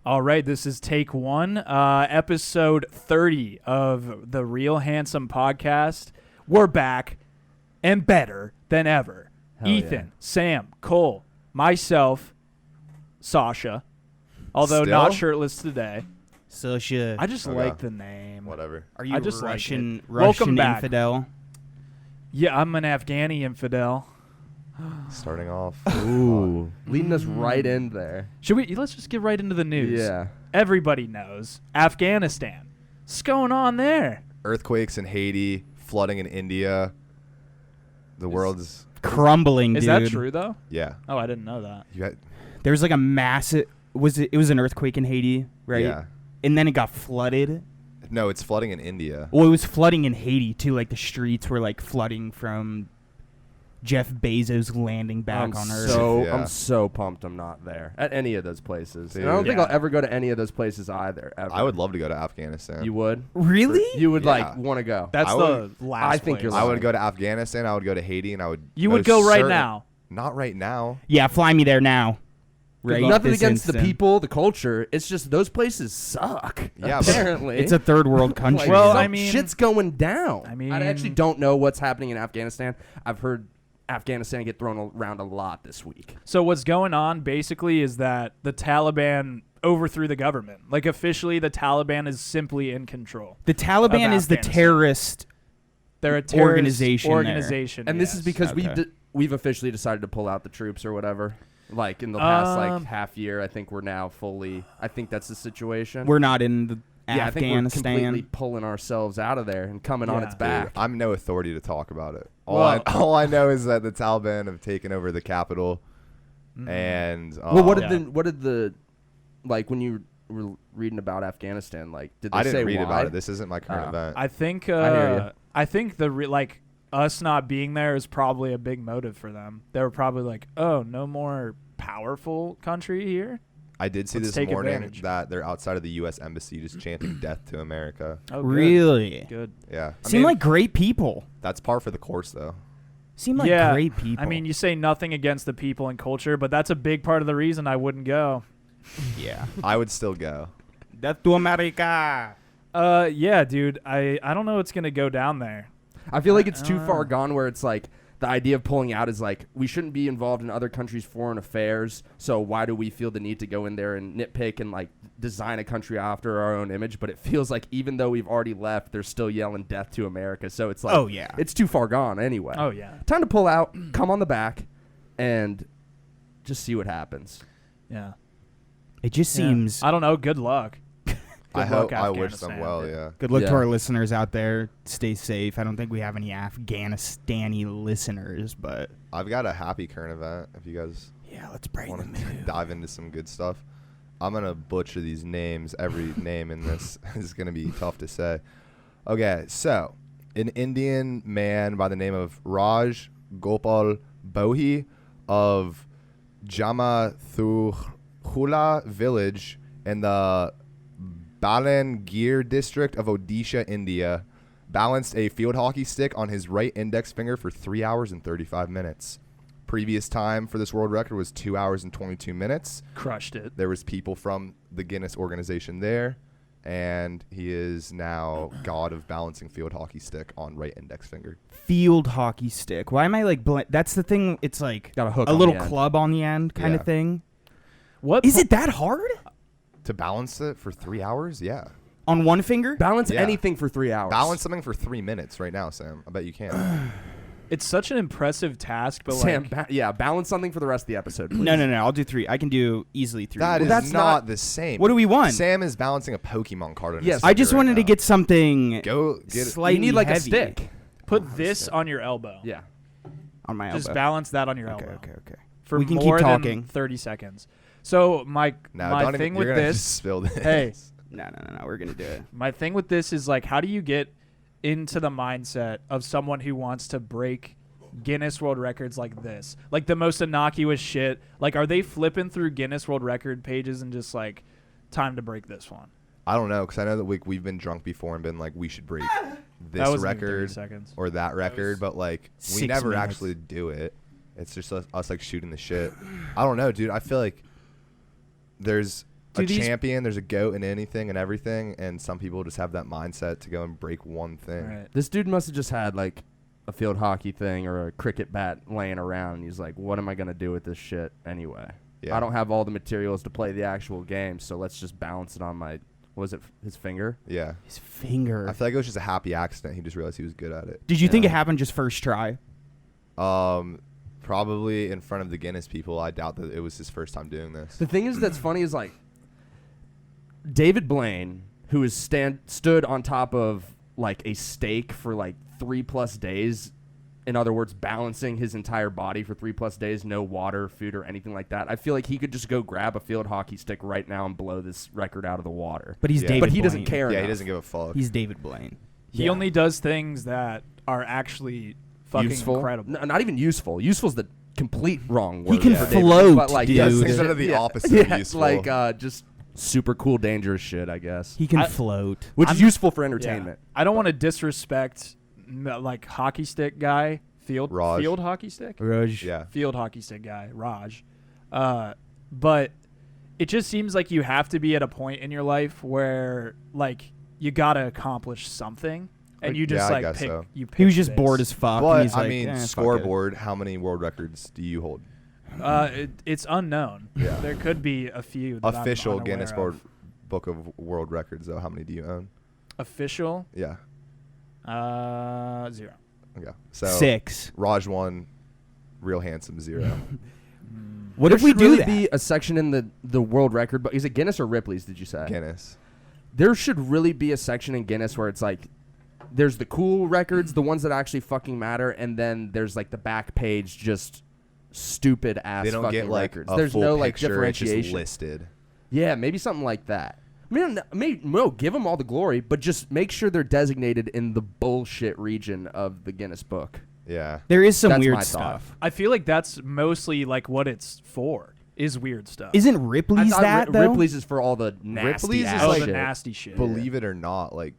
All right, this is take one, episode 30 of the Real Handsome podcast. We're back and better than ever. Hell Ethan, yeah. Sam, Cole, myself, Sasha, although Still? not shirtless today. Sasha. I just Okay. like the name. Whatever. Are you I just like Russian, it. Welcome Russian back. infidel? Yeah, I'm an Afghani infidel. Starting off. Ooh, leading us right in there. Should we? Let's just get right into the news. Yeah. Everybody knows Afghanistan. What's going on there? Earthquakes in Haiti, flooding in India. The world's Crumbling, Is dude. that true though? yeah. Oh, I didn't know that. You got There was like a massive. It was an earthquake in Haiti, right? Yeah. And then it got flooded. No, it's flooding in India. Well, it was flooding in Haiti too. Like the streets were like flooding from Jeff Bezos landing back on Earth. Yeah. I'm so pumped I'm not there at any of those places. Dude. And I don't think Yeah. I'll ever go to any of those places either. Ever. I would love to go to Afghanistan. You would? Really? You would Yeah. like want to go? That's I the last. I think you're place. I would go to Afghanistan. I would go to Haiti, and I would. You would most go right certain- now. Not right now. Yeah, fly me there now. Right. Nothing this against the instant. people, the culture. It's just those places suck. Yeah, but- apparently. It's a third world country. Like, Well, some I mean- shit's going down. I mean- I actually don't know what's happening in Afghanistan. I've heard Afghanistan get thrown around a lot this week. So what's going on basically is that the Taliban overthrew the government. Like officially, the Taliban is simply in control. the Taliban of is the Afghanistan. terrorist. They're a terrorist Organization there. organization, And this is yes. because Okay. we've officially decided to pull out the troops or whatever. Like in the past Um, half year, I think we're now fully. I think that's the situation. We're not in the yeah, I think we're Afghanistan. completely pulling ourselves out of there and coming on Yeah. its Dude, back. I'm no authority to talk about it. Well- All I know is that the Taliban have taken over the capital, and Well, what Yeah. did the like when you were reading about Afghanistan? Like, did they I say didn't read why? about it. This isn't my current Oh. event. I think. I hear ya. I think like us not being there is probably a big motive for them. They were probably like, "Oh, no more powerful country here." I did see Let's this take morning advantage. that they're outside of the U.S. Embassy just chanting "Death to America." Oh, good. Really? Good. Yeah, I Seem mean, like great people. that's par for the course, though. Seem like Yeah, great people. I mean, you say nothing against the people and culture, but that's a big part of the reason I wouldn't go. yeah. I would still go. Death to America. Yeah, dude. I don't know what's gonna go down there. I feel like it's too Uh. far gone where it's like the idea of pulling out is like we shouldn't be involved in other countries' foreign affairs. So why do we feel the need to go in there and nitpick and like design a country after our own image? But it feels like even though we've already left, they're still yelling "Death to America." So it's like, Oh, yeah. it's too far gone anyway. Oh yeah, Time to pull out, come on the back, and just see what happens. yeah. It just Yeah. seems. I don't know. Good luck. I Good luck, hope. I wish them Afghanistan. well. Yeah. Good luck Yeah. to our listeners out there. Stay safe. I don't think we have any Afghanistani listeners, but I've got a happy current event. If you guys yeah, let's break want the to news. dive into some good stuff, I'm gonna butcher these names. Every name in this is gonna be tough to say. Okay, so an Indian man by the name of Raj Gopal Bohi of Jamathurhula village in the Balangir district of Odisha, India, balanced a field hockey stick on his right index finger for 3 hours and 35 minutes. Previous time for this world record was 2 hours and 22 minutes. Crushed it. There was people from the Guinness organization there, and he is now god of balancing field hockey stick on right index finger. Field hockey stick. Why am I like? That's the thing. It's like Got a hook a on little the end. club on the end kind Yeah. of thing. What Is it that hard To balance it for 3 hours? Yeah. on one finger? Balance Yeah. anything for 3 hours. Balance something for 3 minutes right now, Sam. I bet you can. It's such an impressive task, but Sam, like, balance something for the rest of the episode. Please. No. I'll do 3. I can do easily 3. That is that's not not- the same. What do we want? Sam is balancing a Pokemon card on his Yes. I finger just right wanted to now. get something Go get it. slightly You need like heavy a stick. put Oh, this shit. on your elbow. Yeah. on my Just elbow. balance that on your Okay, elbow. okay. For We can keep more than talking. 30 seconds. So my No, my don't thing even, with you're gonna this, just spill this. hey, No. We're gonna do it. my thing with this is like, how do you get into the mindset of someone who wants to break Guinness World Records like this? Like the most innocuous shit. Like, are they flipping through Guinness World Record pages and just like, time to break this one? I don't know, because I know that we've been drunk before and been like, we should break That this wasn't even 30 record seconds. or that record, but like we 6 never minutes. actually do it. It's just us like shooting the shit. I don't know, dude. I feel like there's champion. There's a GOAT in anything and everything, and some people just have that mindset to go and break one thing. Right. This dude must have just had like a field hockey thing or a cricket bat laying around. And he's like, what am I going to do with this shit anyway? Yeah. I don't have all the materials to play the actual game, so let's just balance it on my, was it his finger? Yeah. His finger. I feel like it was just a happy accident. He just realized he was good at it. Did you think it happened just first try? Probably in front of the Guinness people. I doubt that it was his first time doing this. The thing is that's funny is like David Blaine, who is stood on top of like a stake for like 3+ days. In other words, balancing his entire body for 3+ days, no water, food, or anything like that. I feel like he could just go grab a field hockey stick right now and blow this record out of the water. But he's Yeah. David But he Blaine. doesn't care. Yeah, he enough. doesn't give a fuck. He's David Blaine. He only does things that are actually fucking Useful. incredible. No, not even useful. Useful's the complete wrong word. He can for David, float, but like, dude. yes, Things that are the opposite of yeah, useful. like just super cool, dangerous shit, I guess. He can I- float. Which is useful for Yeah. entertainment. I don't want to disrespect like hockey stick guy, Raj. field hockey stick, Raj. Yeah. field hockey stick guy, Raj. But it just seems like you have to be at a point in your life where like you gotta accomplish something, and you just Yeah, I like guess pick. so. You pick He was just this. bored as fuck. and But he's I like, mean, fuck it. scoreboard. How many world records do you hold? It's unknown. Yeah. There could be a few. That Official I'm unaware Guinness of. World Book of World Records, though. How many do you own? Official. Yeah. 0. Okay. So 6. Raj 1, real handsome 0. What There if we should do really that? be a section in the world record book. Is it Guinness or Ripley's, did you say? Guinness. There should really be a section in Guinness where it's like there's the cool records, the ones that actually fucking matter, and then there's like the back page just stupid ass They don't fucking get like records. a There's full no like picture. It's just differentiation. listed. Yeah, maybe something like that. I mean, no, give them all the glory, but just make sure they're designated in the bullshit region of the Guinness book. Yeah. There is some That's weird my stuff. thought. I feel like that's mostly like what it's for. Is weird stuff. Isn't I Ripley's thought that though? Ripley's is for all the nasty Ripley's is ass oh, like the shit. nasty shit. Believe it or not, like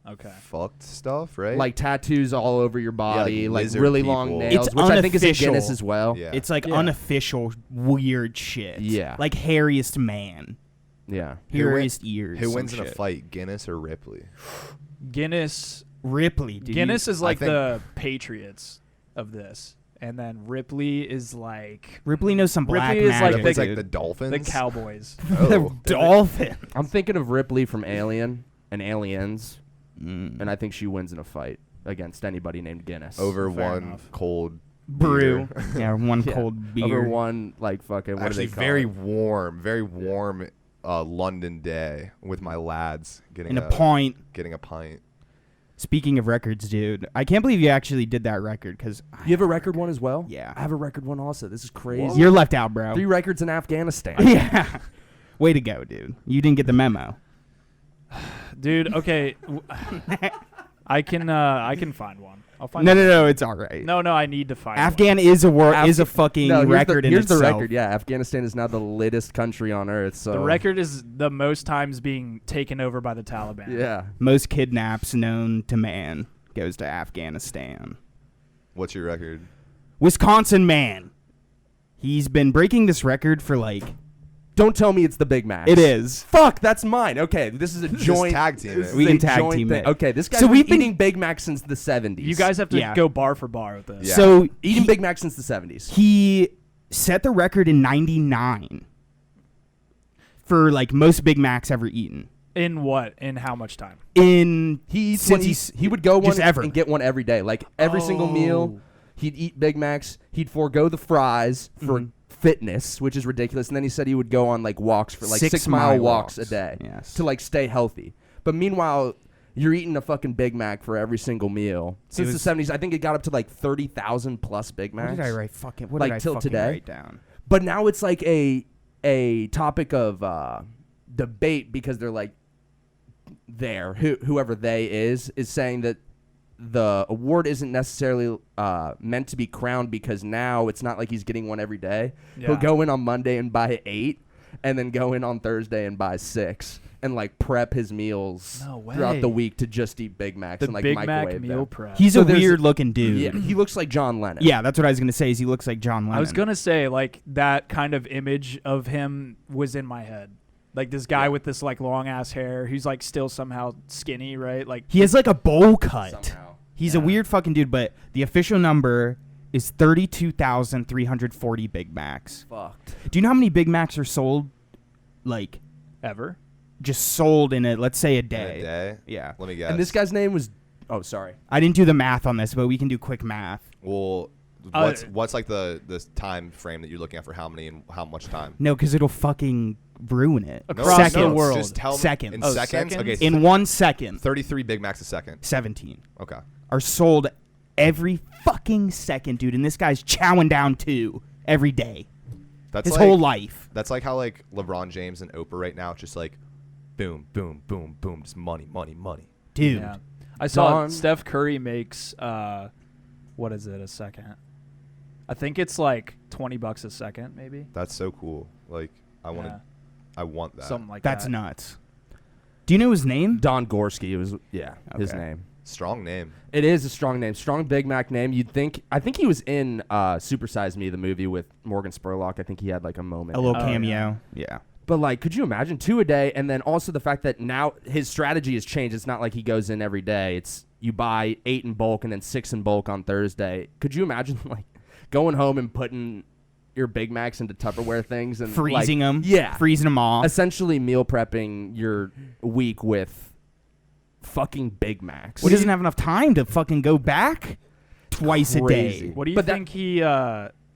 Okay. fucked stuff, right? Like tattoos all over your body, like lizard really people. long nails, It's which I think is in unofficial. Guinness as well. yeah. It's like Yeah. unofficial weird shit. Yeah. Like hairiest man, Yeah. Who win- hairiest ears. Who some wins in a shit. fight, Guinness or Ripley? Guinness. Ripley. Dude. Guinness is like think- the Patriots of this, and then Ripley is like Ripley knows some black Ripley is like magic. Ripley's the- like the Dolphins. the Cowboys. the Oh. dolphin. I'm thinking of Ripley from Alien and Aliens, Mm. and I think she wins in a fight against anybody named Guinness. over Fair one enough. cold Brew. beer. Yeah, one Yeah. cold beer. Over one, like, fucking, what Actually, do they call very it? warm London day with my lads getting and a pint. Getting a pint. Speaking of records, dude, I can't believe you actually did that record because You have a record one as well? Yeah. I have a record one also. This is crazy. you're left out, bro. 3 records in Afghanistan. Yeah. Way to go, dude. You didn't get the memo. Dude, okay. I can find one. I'll find No, one. no, it's all right. No, I need to find Afghan is a is a Afga- fucking No, record here's in the itself. record. Yeah, Afghanistan is now the latest country on earth. So one. The record is the most times being taken over by the Taliban. Yeah. Most kidnaps known to man goes to Afghanistan. What's your record? Wisconsin man. He's been breaking this record for like Don't tell me it's the Big Macs. it is. Fuck, that's mine. Okay, this is a Just joint tag team this it. is We a can tag joint team thing. it. Okay, this guy's So been we've been- eating Big Macs since the 70s. You guys have to Yeah. go bar for bar with this. Yeah. So eating he, Big Macs since the 70s. he set the record in 99 for like most Big Macs ever eaten. In what? In how much time? In He eats since one, he's he would go just one ever. and get one every day. Like every single meal, he'd eat Big Macs. He'd forego the fries for Mhm. fitness, which is ridiculous. And then he said he would go on like walks for like 6 mile walks a day Yes. to like stay healthy. But meanwhile, you're eating a fucking Big Mac for every single meal. Since was- the 70s, I think it got up to like 30,000 plus Big What Macs. did I write? Fucking what Like, did I till fucking today? write down? But now it's like a topic of debate because they're like whoever they is saying that the award isn't necessarily meant to be crowned because now it's not like he's getting one every day. Yeah. He'll go in on Monday and buy 8 and then go in on Thursday and buy 6 and like prep his meals No way. throughout the week to just eat Big Macs The and like Big microwave Mac meal them. prep. He's So a there's- weird looking dude. Yeah, he looks like John Lennon. Yeah, that's what I was gonna say. Is he looks like John Lennon? I was gonna say like that kind of image of him was in my head. Like this guy Yeah. with this like long ass hair who's like still somehow skinny, right? Like He has like a bowl cut. Somehow. He's a Yeah. weird fucking dude, but the official number is 32,340 Big Macs. Fucked. Do you know how many Big Macs are sold? Like, ever. just sold in a, let's say, a In day. a day. Yeah. Let me guess. And this guy's name was. Oh, sorry. I didn't do the math on this, but we can do quick math. Well, what's like the time frame that you're looking at for how many and how much time? No, because it'll fucking ruin it. Across Second. the world. Just tell me Seconds. in Oh, seconds. seconds? Okay, In 1 second, 33 Big Macs a second. 17 Okay. are sold every fucking second, dude. And this guy's chowing down 2 every day. That's His like, whole life. That's like how like LeBron James and Oprah right now, just like boom, boom, boom, boom, just money, money, money. Dude. Yeah. I saw Don- Steph Curry makes what is it a second? I think it's like $20 a second, maybe. That's so cool. Like I want Yeah. that. Something like That's that. nuts. Do you know his name? Don Gorski was his Okay. name. Strong name. It is a strong name, strong Big Mac name. You'd think. I think he was in Super Size Me, the movie with Morgan Spurlock. I think he had like a moment. A little Oh, cameo. Yeah. But like, could you imagine 2 a day, and then also the fact that now his strategy has changed. It's not like he goes in every day. It's you buy 8 in bulk and then 6 in bulk on Thursday. Could you imagine like going home and putting your Big Macs into Tupperware things and Freezing like, them. Yeah, Freezing them off. essentially meal prepping your week with fucking Big Macs. He doesn't have enough time to fucking go back twice a Crazy. day. What do you But that- think he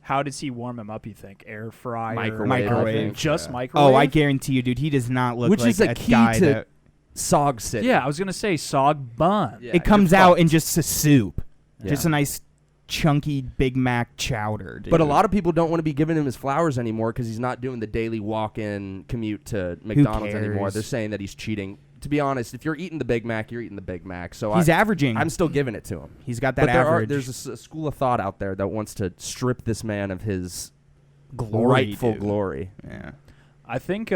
how does he warm him up, you think? Air fryer? Microwave, I think. Just Yeah. microwave? Oh, I guarantee you, dude. He does not look Which like is a a key guy to that. Sog City. Yeah, I was going to say sog bun. Yeah, It comes you're out fucked. in just a soup. Yeah. Just a nice chunky Big Mac chowder, dude. But a lot of people don't want to be giving him his flowers anymore because he's not doing the daily walk-in commute to McDonald's anymore. cares? They're saying that he's cheating. To be honest, if you're eating the Big Mac, you're eating the Big Mac. So He's averaging. I'm still giving it to him. He's got that But average. there's a school of thought out there that wants to strip this man of his glory, rightful dude. glory. Yeah. I think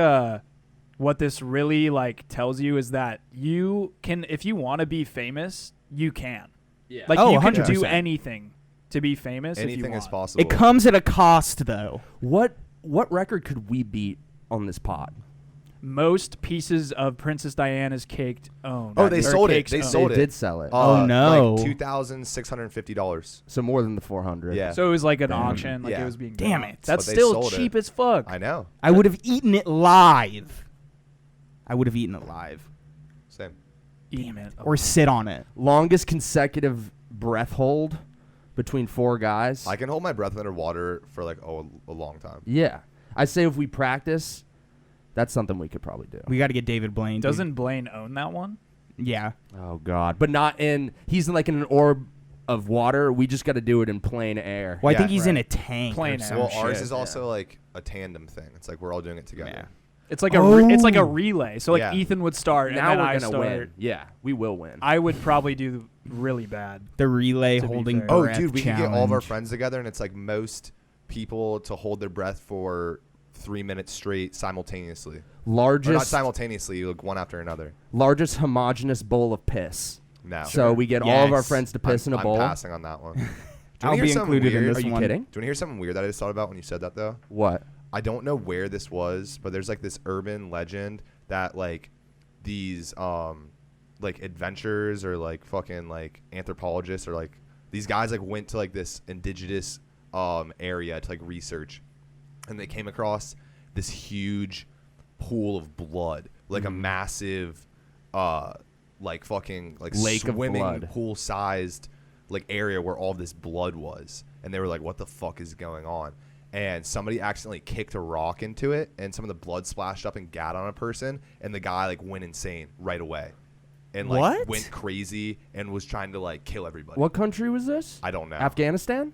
what this really like tells you is that you can, if you want to be famous, you can. Yeah. Like Oh, you can 100%. do anything to be famous. if you Anything is want. possible. It comes at a cost, though. What record could we beat on this pod? Most pieces of Princess Diana's cake owned. Oh, they Or sold it. cakes They owned. sold They it. did sell it. Oh, no. Like $2,650. So more than the 400. Yeah. So it was like an Damn. auction. Like Yeah. it was being. Damn done. it. That's But they still sold cheap it. as fuck. I know. I would have eaten it live. I would have eaten it live. Same. Damn it. Or sit on it. Longest consecutive breath hold between 4 guys. I can hold my breath underwater for like a long time. Yeah. I say if we practice, that's something we could probably do. We got to get David Blaine. dude. Doesn't Blaine own that one? Yeah. Oh, God. But not in, he's like in an orb of water. We just got to do it in plain air. Well, I Yeah, think he's in a right. tank. Plain or air. some Well, shit. ours is also like a tandem thing. It's like we're all doing it together. Yeah. It's like it's like a Oh. relay. So like Yeah. Ethan would start, Now and then we're I going to start. win. Yeah, we will win. I would probably do really bad. The relay To be holding fair. Oh, breath dude, we can get all of our challenge. friends together, and it's like most people to hold their breath for 3 minutes straight simultaneously. Or not largest simultaneously, like one after another. largest homogenous bowl of piss. No. So we get all of our Yes. friends to piss in a bowl. I'm passing on that one. Do you I'll wanna hear be something included in weird? this Are you one. kidding? Do you want to hear something weird that I just thought about when you said that, though? What? I don't know where this was, but there's like this urban legend that like these like adventurers or like fucking like anthropologists or like these guys like went to like this indigenous area to like research, and they came across this huge pool of blood, like a massive like fucking like Lake of swimming blood. pool sized like area where all this blood was, and they were like, what the fuck is going on? And somebody accidentally kicked a rock into it, and some of the blood splashed up and got on a person, and the guy like went insane right away, and like What? went crazy and was trying to like kill everybody. What country was this? I don't know. Afghanistan?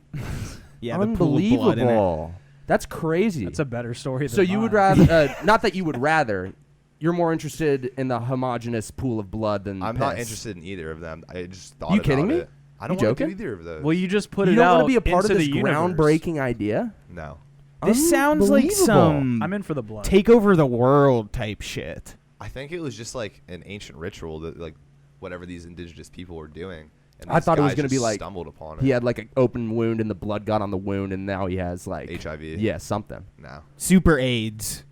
Yeah, the pool of blood in it. Unbelievable. That's crazy. That's a better story. Than So you would mine. rather, not that you would rather, you're more interested in the homogenous pool of blood than I'm not piss. interested in either of them. I just thought. You kidding about me? it. I don't You want to do joking? either of those. Well, you just put You it don't out want to be a part of into this the universe. groundbreaking idea? no. This sounds like Unbelievable. some I'm in for the blood. take over the world type shit. I think it was just like an ancient ritual that like whatever these indigenous people were doing. And I these thought it was guys gonna be just like stumbled upon it. He had like an open wound and the blood got on the wound and now he has like HIV. Yeah, something. No. Super AIDS.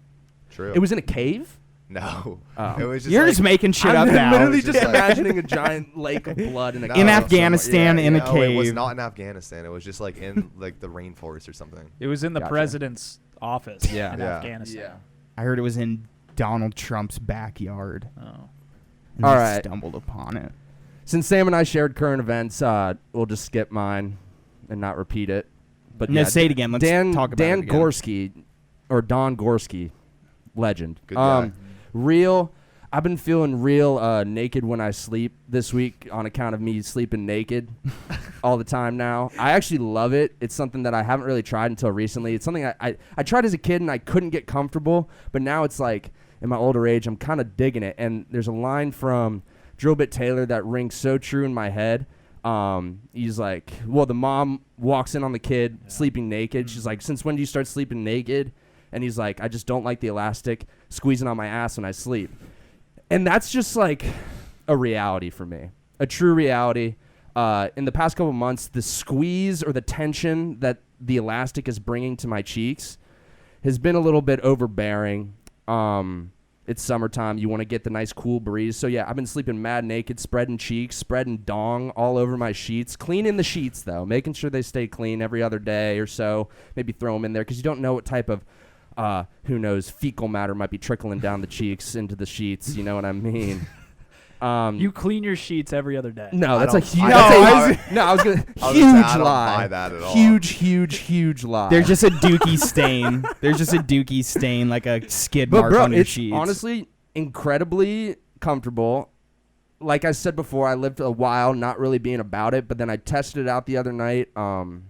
True. It was in a cave? No. Oh. It was just You're like, just making shit I'm up now. literally It's just just like- imagining a giant lake of blood in a No. In cave Afghanistan, somewhere. in a no, it was cave. not in Afghanistan. It was just like in like the rainforest or something. It was in the Gotcha. president's office Yeah. in Yeah. Afghanistan. Yeah. I heard it was in Donald Trump's backyard. Oh. And All I right. stumbled upon it. Since Sam and I shared current events, we'll just skip mine and not repeat it. But No, yeah, say it again. Let's talk about Dan it again. Gorski, or Don Gorski, legend. Good guy. Real. I've been feeling real naked when I sleep this week on account of me sleeping naked all the time now. I actually love it. It's something that I haven't really tried until recently. It's something I tried as a kid and I couldn't get comfortable, but now it's like in my older age, I'm kind of digging it. And there's a line from Drillbit Taylor that rings so true in my head. He's like, well, the mom walks in on the kid sleeping naked. She's like, since when do you start sleeping naked? And he's like, I just don't like the elastic squeezing on my ass when I sleep. And that's just like a reality for me, a true reality. In the past couple months, the squeeze or the tension that the elastic is bringing to my cheeks has been a little bit overbearing. It's summertime. You want to get the nice cool breeze. So, yeah, I've been sleeping mad naked, spreading cheeks, spreading dong all over my sheets. Cleaning the sheets, though, making sure they stay clean every other day or so. Maybe throw them in there because you don't know what type of, who knows, fecal matter might be trickling down the cheeks into the sheets. You know what I mean? You clean your sheets every other day. No, I that's a don't- huge. I No, I was gonna I was huge gonna say, I don't lie. buy that at all. Huge lie. There's just a dookie stain. There's just a dookie stain, like a skid but mark bro, on your it's sheets. honestly incredibly comfortable. Like I said before, I lived a while not really being about it, but then I tested it out the other night, and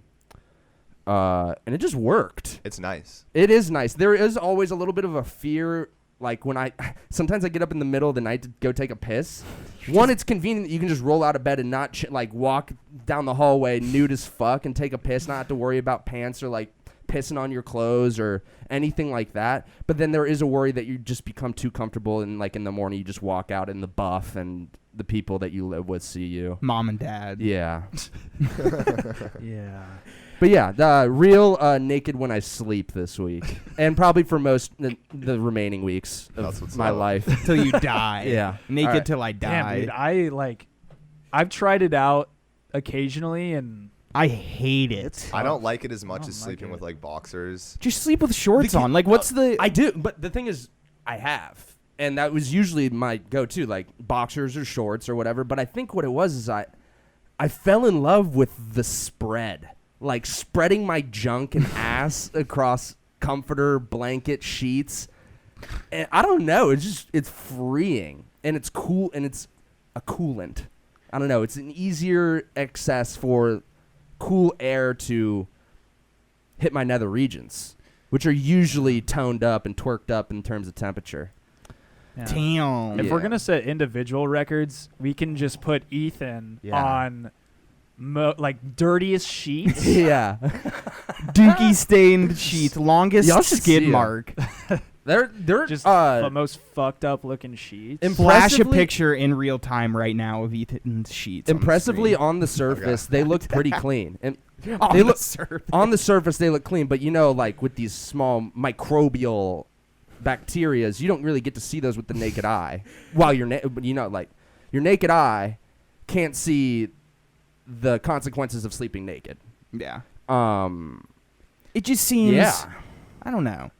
it just worked. It's nice. It is nice. There is always a little bit of a fear. Like when sometimes I get up in the middle of the night to go take a piss. One, it's convenient that you can just roll out of bed and not like walk down the hallway nude as fuck and take a piss, not have to worry about pants or like pissing on your clothes or anything like that. But then there is a worry that you just become too comfortable and like in the morning you just walk out in the buff and the people that you live with see you. Mom and dad. Yeah. Yeah. But yeah, the real naked when I sleep this week, and probably for most the remaining weeks That's of what's my up. life. Till you die. Yeah. Naked All right. till I Damn, die. dude, I've tried it out occasionally, and I hate it. I don't like it as much don't as like sleeping it. with like boxers. Just sleep with shorts on. Like, what's the? I do, but the thing is, I have, and that was usually my go-to, like boxers or shorts or whatever. But I think what it was is I fell in love with the spread, like spreading my junk and ass across comforter, blanket, sheets. And I don't know, it's freeing and it's cool and it's a coolant. I don't know, it's an easier access for cool air to hit my nether regions, which are usually toned up and twerked up in terms of temperature. yeah. Damn. If we're Yeah. gonna set individual records, we can just put Ethan Yeah. on like dirtiest sheets. Yeah. Dookie stained sheets. Longest Y'all should skid see 'em. mark. They're Just the most fucked up looking sheets. Flash a Impressively- picture in real time right now of Ethan's sheets. impressively on on the surface, they look pretty clean. And the, on they the look- surface. on the surface they look clean, but you know, like with these small microbial bacterias, you don't really get to see those with the naked eye. While you're you know, like your naked eye can't see the consequences of sleeping naked. Yeah. Um It just seems. yeah. I don't know.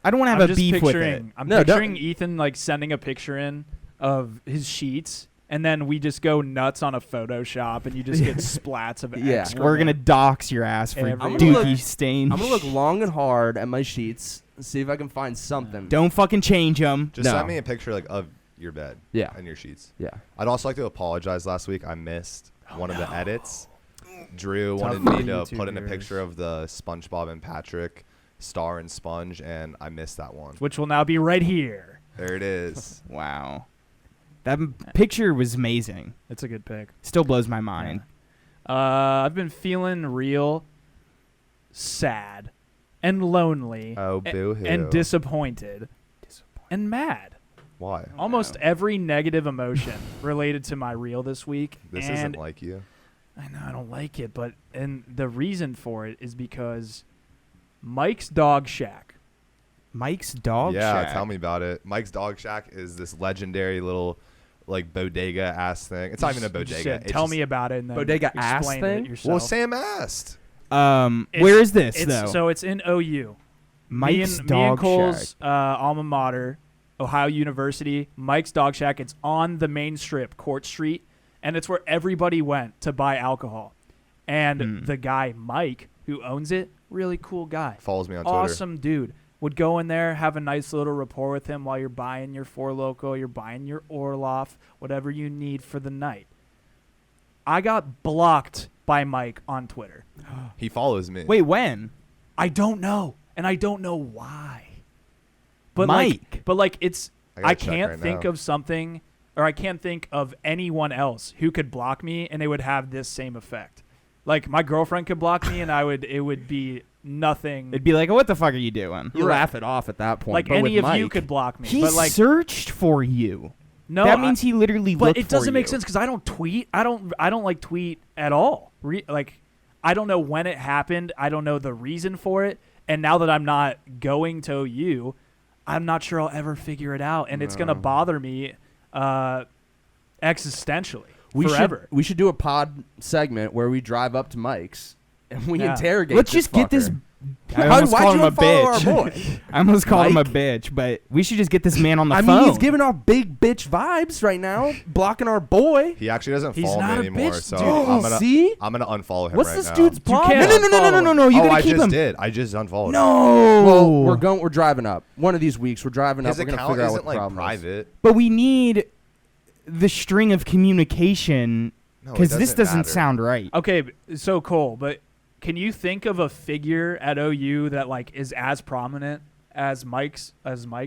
I don't want to I'm have a just beef with it. picturing. I'm No, don't- picturing Ethan like sending a picture in of his sheets, and then we just go nuts on a Photoshop, and you just get splats of Yeah. excrement. We're gonna dox your ass for Every- I'm gonna dookie look- stained. I'm gonna look long and hard at my sheets and see if I can find something. Don't fucking change them. Just No. send me a picture like of your bed. Yeah. And your sheets. Yeah. I'd also like to apologize. Last week I missed one of the edits. Drew Tough wanted for me the to put in a YouTubers. picture of the SpongeBob and Patrick Star and Sponge, and I missed that one. which will now be right here. There it is. Wow. That picture was amazing. It's a good pick. Still blows my mind. I've been feeling real sad and lonely Oh, boo-hoo. and disappointed and mad. Why? Almost every negative emotion related to my reel this week. This and isn't like you. I know I don't like it, and the reason for it is because Mike's Dog Shack Mike's Dog Yeah, Shack. tell me about it. Mike's Dog Shack is this legendary little like bodega ass thing. It's not even a Just bodega. said, It's tell just- me about it and then Bodega ass explain thing? it yourself. Well, Sam asked. Where is this though? So it's in OU. Mike's me and Dog Cole's Shack. alma mater, Ohio University. Mike's Dog Shack. It's on the main strip, Court Street, and it's where everybody went to buy alcohol. And the guy Mike, who owns it, really cool guy, Follows me on Twitter. awesome dude. Would go in there, have a nice little rapport with him while you're buying your Four Loko, you're buying your Orloff, whatever you need for the night. I got blocked by Mike on Twitter. He follows me. Wait, when? I don't know, and I don't know why. But Mike. It's I gotta I check can't right think now. of something, or I can't think of anyone else who could block me and they would have this same effect. Like my girlfriend could block me and it would be nothing. It'd be like, what the fuck are you doing? You laugh it off at that point. like but any with of you Mike- could block me. He but like searched for you. no, that means he literally But looked it doesn't for make you. sense because I don't tweet. I don't like tweet at all. I don't know when it happened. I don't know the reason for it. And now that I'm not going to OU, I'm not sure I'll ever figure it out, and it's gonna bother me existentially forever. We should do a pod segment where we drive up to Mike's and we Yeah. interrogate. Let's this just get this. fucker. I almost Why'd called you him a unfollow our bitch. boy? I almost called him a Mike? bitch, but we should just get this man on the I phone. mean, he's giving off big bitch vibes right now, blocking our boy. He actually doesn't He's follow me not a anymore, bitch, so dude. See? I'm gonna unfollow him What's right this now. dude's problem? can't No. You Oh, gotta I keep just him. did. I just unfollowed him. No. Well, we're driving up. One of these weeks, we're driving His up. We're gonna account figure out what isn't the like problem is. private. But we need the string of communication No, it because this doesn't matter. sound right. Okay, so Cole, but can you think of a figure at OU that like is as prominent as Mike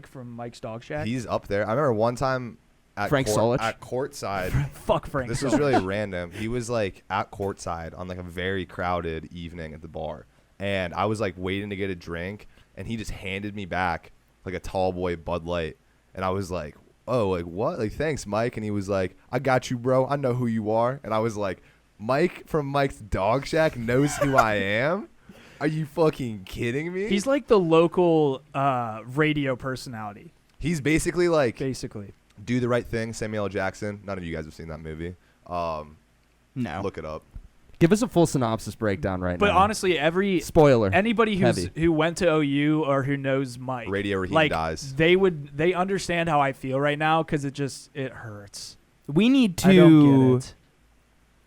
from Mike's Dog Shack? He's up there. I remember one time at Frank Solich? at courtside. Fuck Frank. This was really random. He was like at courtside on like a very crowded evening at the bar, and I was like waiting to get a drink, and he just handed me back like a tall boy Bud Light, and I was like, "Oh, like what? Like thanks, Mike." And he was like, "I got you, bro. I know who you are." And I was like, "Mike from Mike's Dog Shack knows who I am? Are you fucking kidding me?" He's like the local radio personality, He's basically like basically. Do the Right Thing, Samuel L. Jackson. None of you guys have seen that movie. No. Look it up. Give us a full synopsis breakdown right But now. honestly, Spoiler. anybody Heavy. who went to OU or who knows Mike, Radio Raheem like dies. they understand how I feel right now because it hurts. We need I don't to. get it.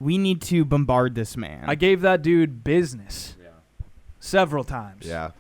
We need to bombard this man. I gave that dude business several times. Yeah.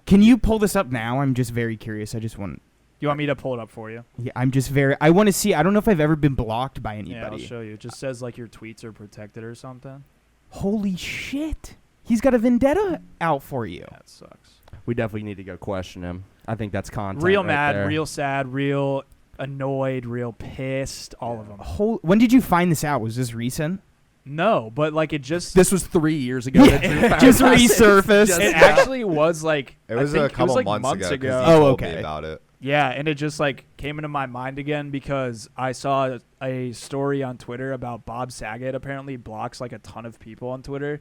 Can you pull this up now? I'm just very curious. I just want. You want me to pull it up for you? Yeah, I'm just very. I want to see. I don't know if I've ever been blocked by Yeah, I'll anybody. show you. It just says like your tweets are protected or something. Holy shit! He's got a vendetta out for you. That sucks. We definitely need to go question him. I think that's content. Real right mad, there. real sad, real annoyed, real pissed. All of them. When did you find this out? Was this recent? No, but like it just. This was 3 years ago. that Drew found Just out. resurfaced. Just it now. actually was like It was I think a couple it was like months ago. 'cause Oh, he told okay. me about it. Yeah, and it just like came into my mind again because I saw a story on Twitter about Bob Saget apparently blocks like a ton of people on Twitter.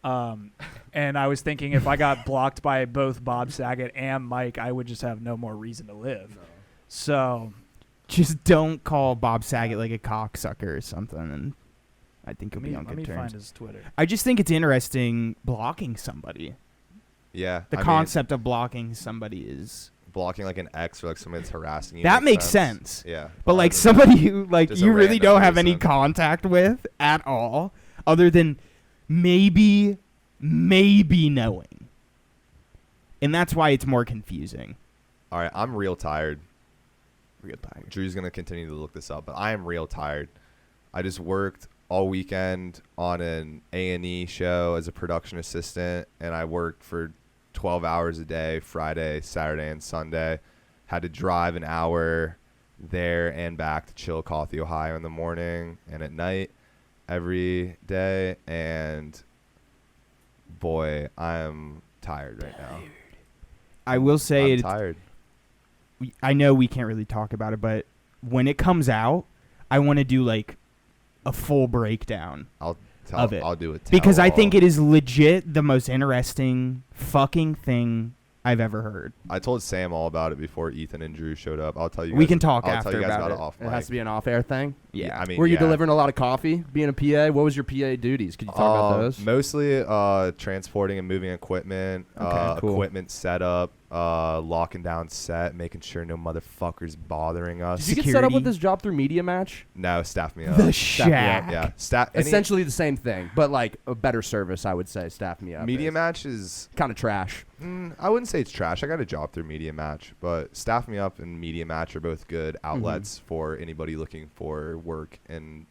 And I was thinking if I got blocked by both Bob Saget and Mike, I would just have no more reason to live. So Just don't call Bob Saget like a cocksucker or something, and I think let you'll me, be on let good me terms. find his Twitter. I just think it's interesting blocking somebody. Yeah. The I mean, concept of blocking somebody is. blocking like an ex or like somebody that's harassing you. That makes sense. Yeah. But like 100%. somebody who like Just a you really random don't have any person. contact with at all, other than maybe knowing, and that's why it's more confusing. All right, I'm real tired. Drew's gonna continue to look this up, but I am real tired. I just worked all weekend on an A&E show as a production assistant, and I worked for 12 hours a day, Friday, Saturday, and Sunday. Had to drive an hour there and back to Chillicothe, Ohio in the morning and at night every day, and boy, I'm tired right now. I will say I'm it. tired. I know we can't really talk about it, but when it comes out, I want to do like a full breakdown I'll of it. I'll do it because I think it is legit the most interesting fucking thing I've ever heard. I told Sam all about it before Ethan and Drew showed up. I'll tell you. We guys- can talk I'll after tell you guys about about it. off It mic. has to be an off-air thing. Yeah. I mean, Were you yeah. delivering a lot of coffee? Being a PA, what was your PA duties? Could you talk about those? Mostly transporting and moving equipment, Okay, cool. equipment setup, locking down set, making sure no motherfuckers bothering us. Did you get set up with security. this job through Media Match? No, staff me up. The Staff me up, Shack. Yeah, Essentially the same thing, but like a better service, I would say. Staff me up. Media Match is. Kind of trash. I wouldn't say it's trash. I got a job through Media Match, but Staff Me Up and Media Match are both good outlets for anybody looking for work in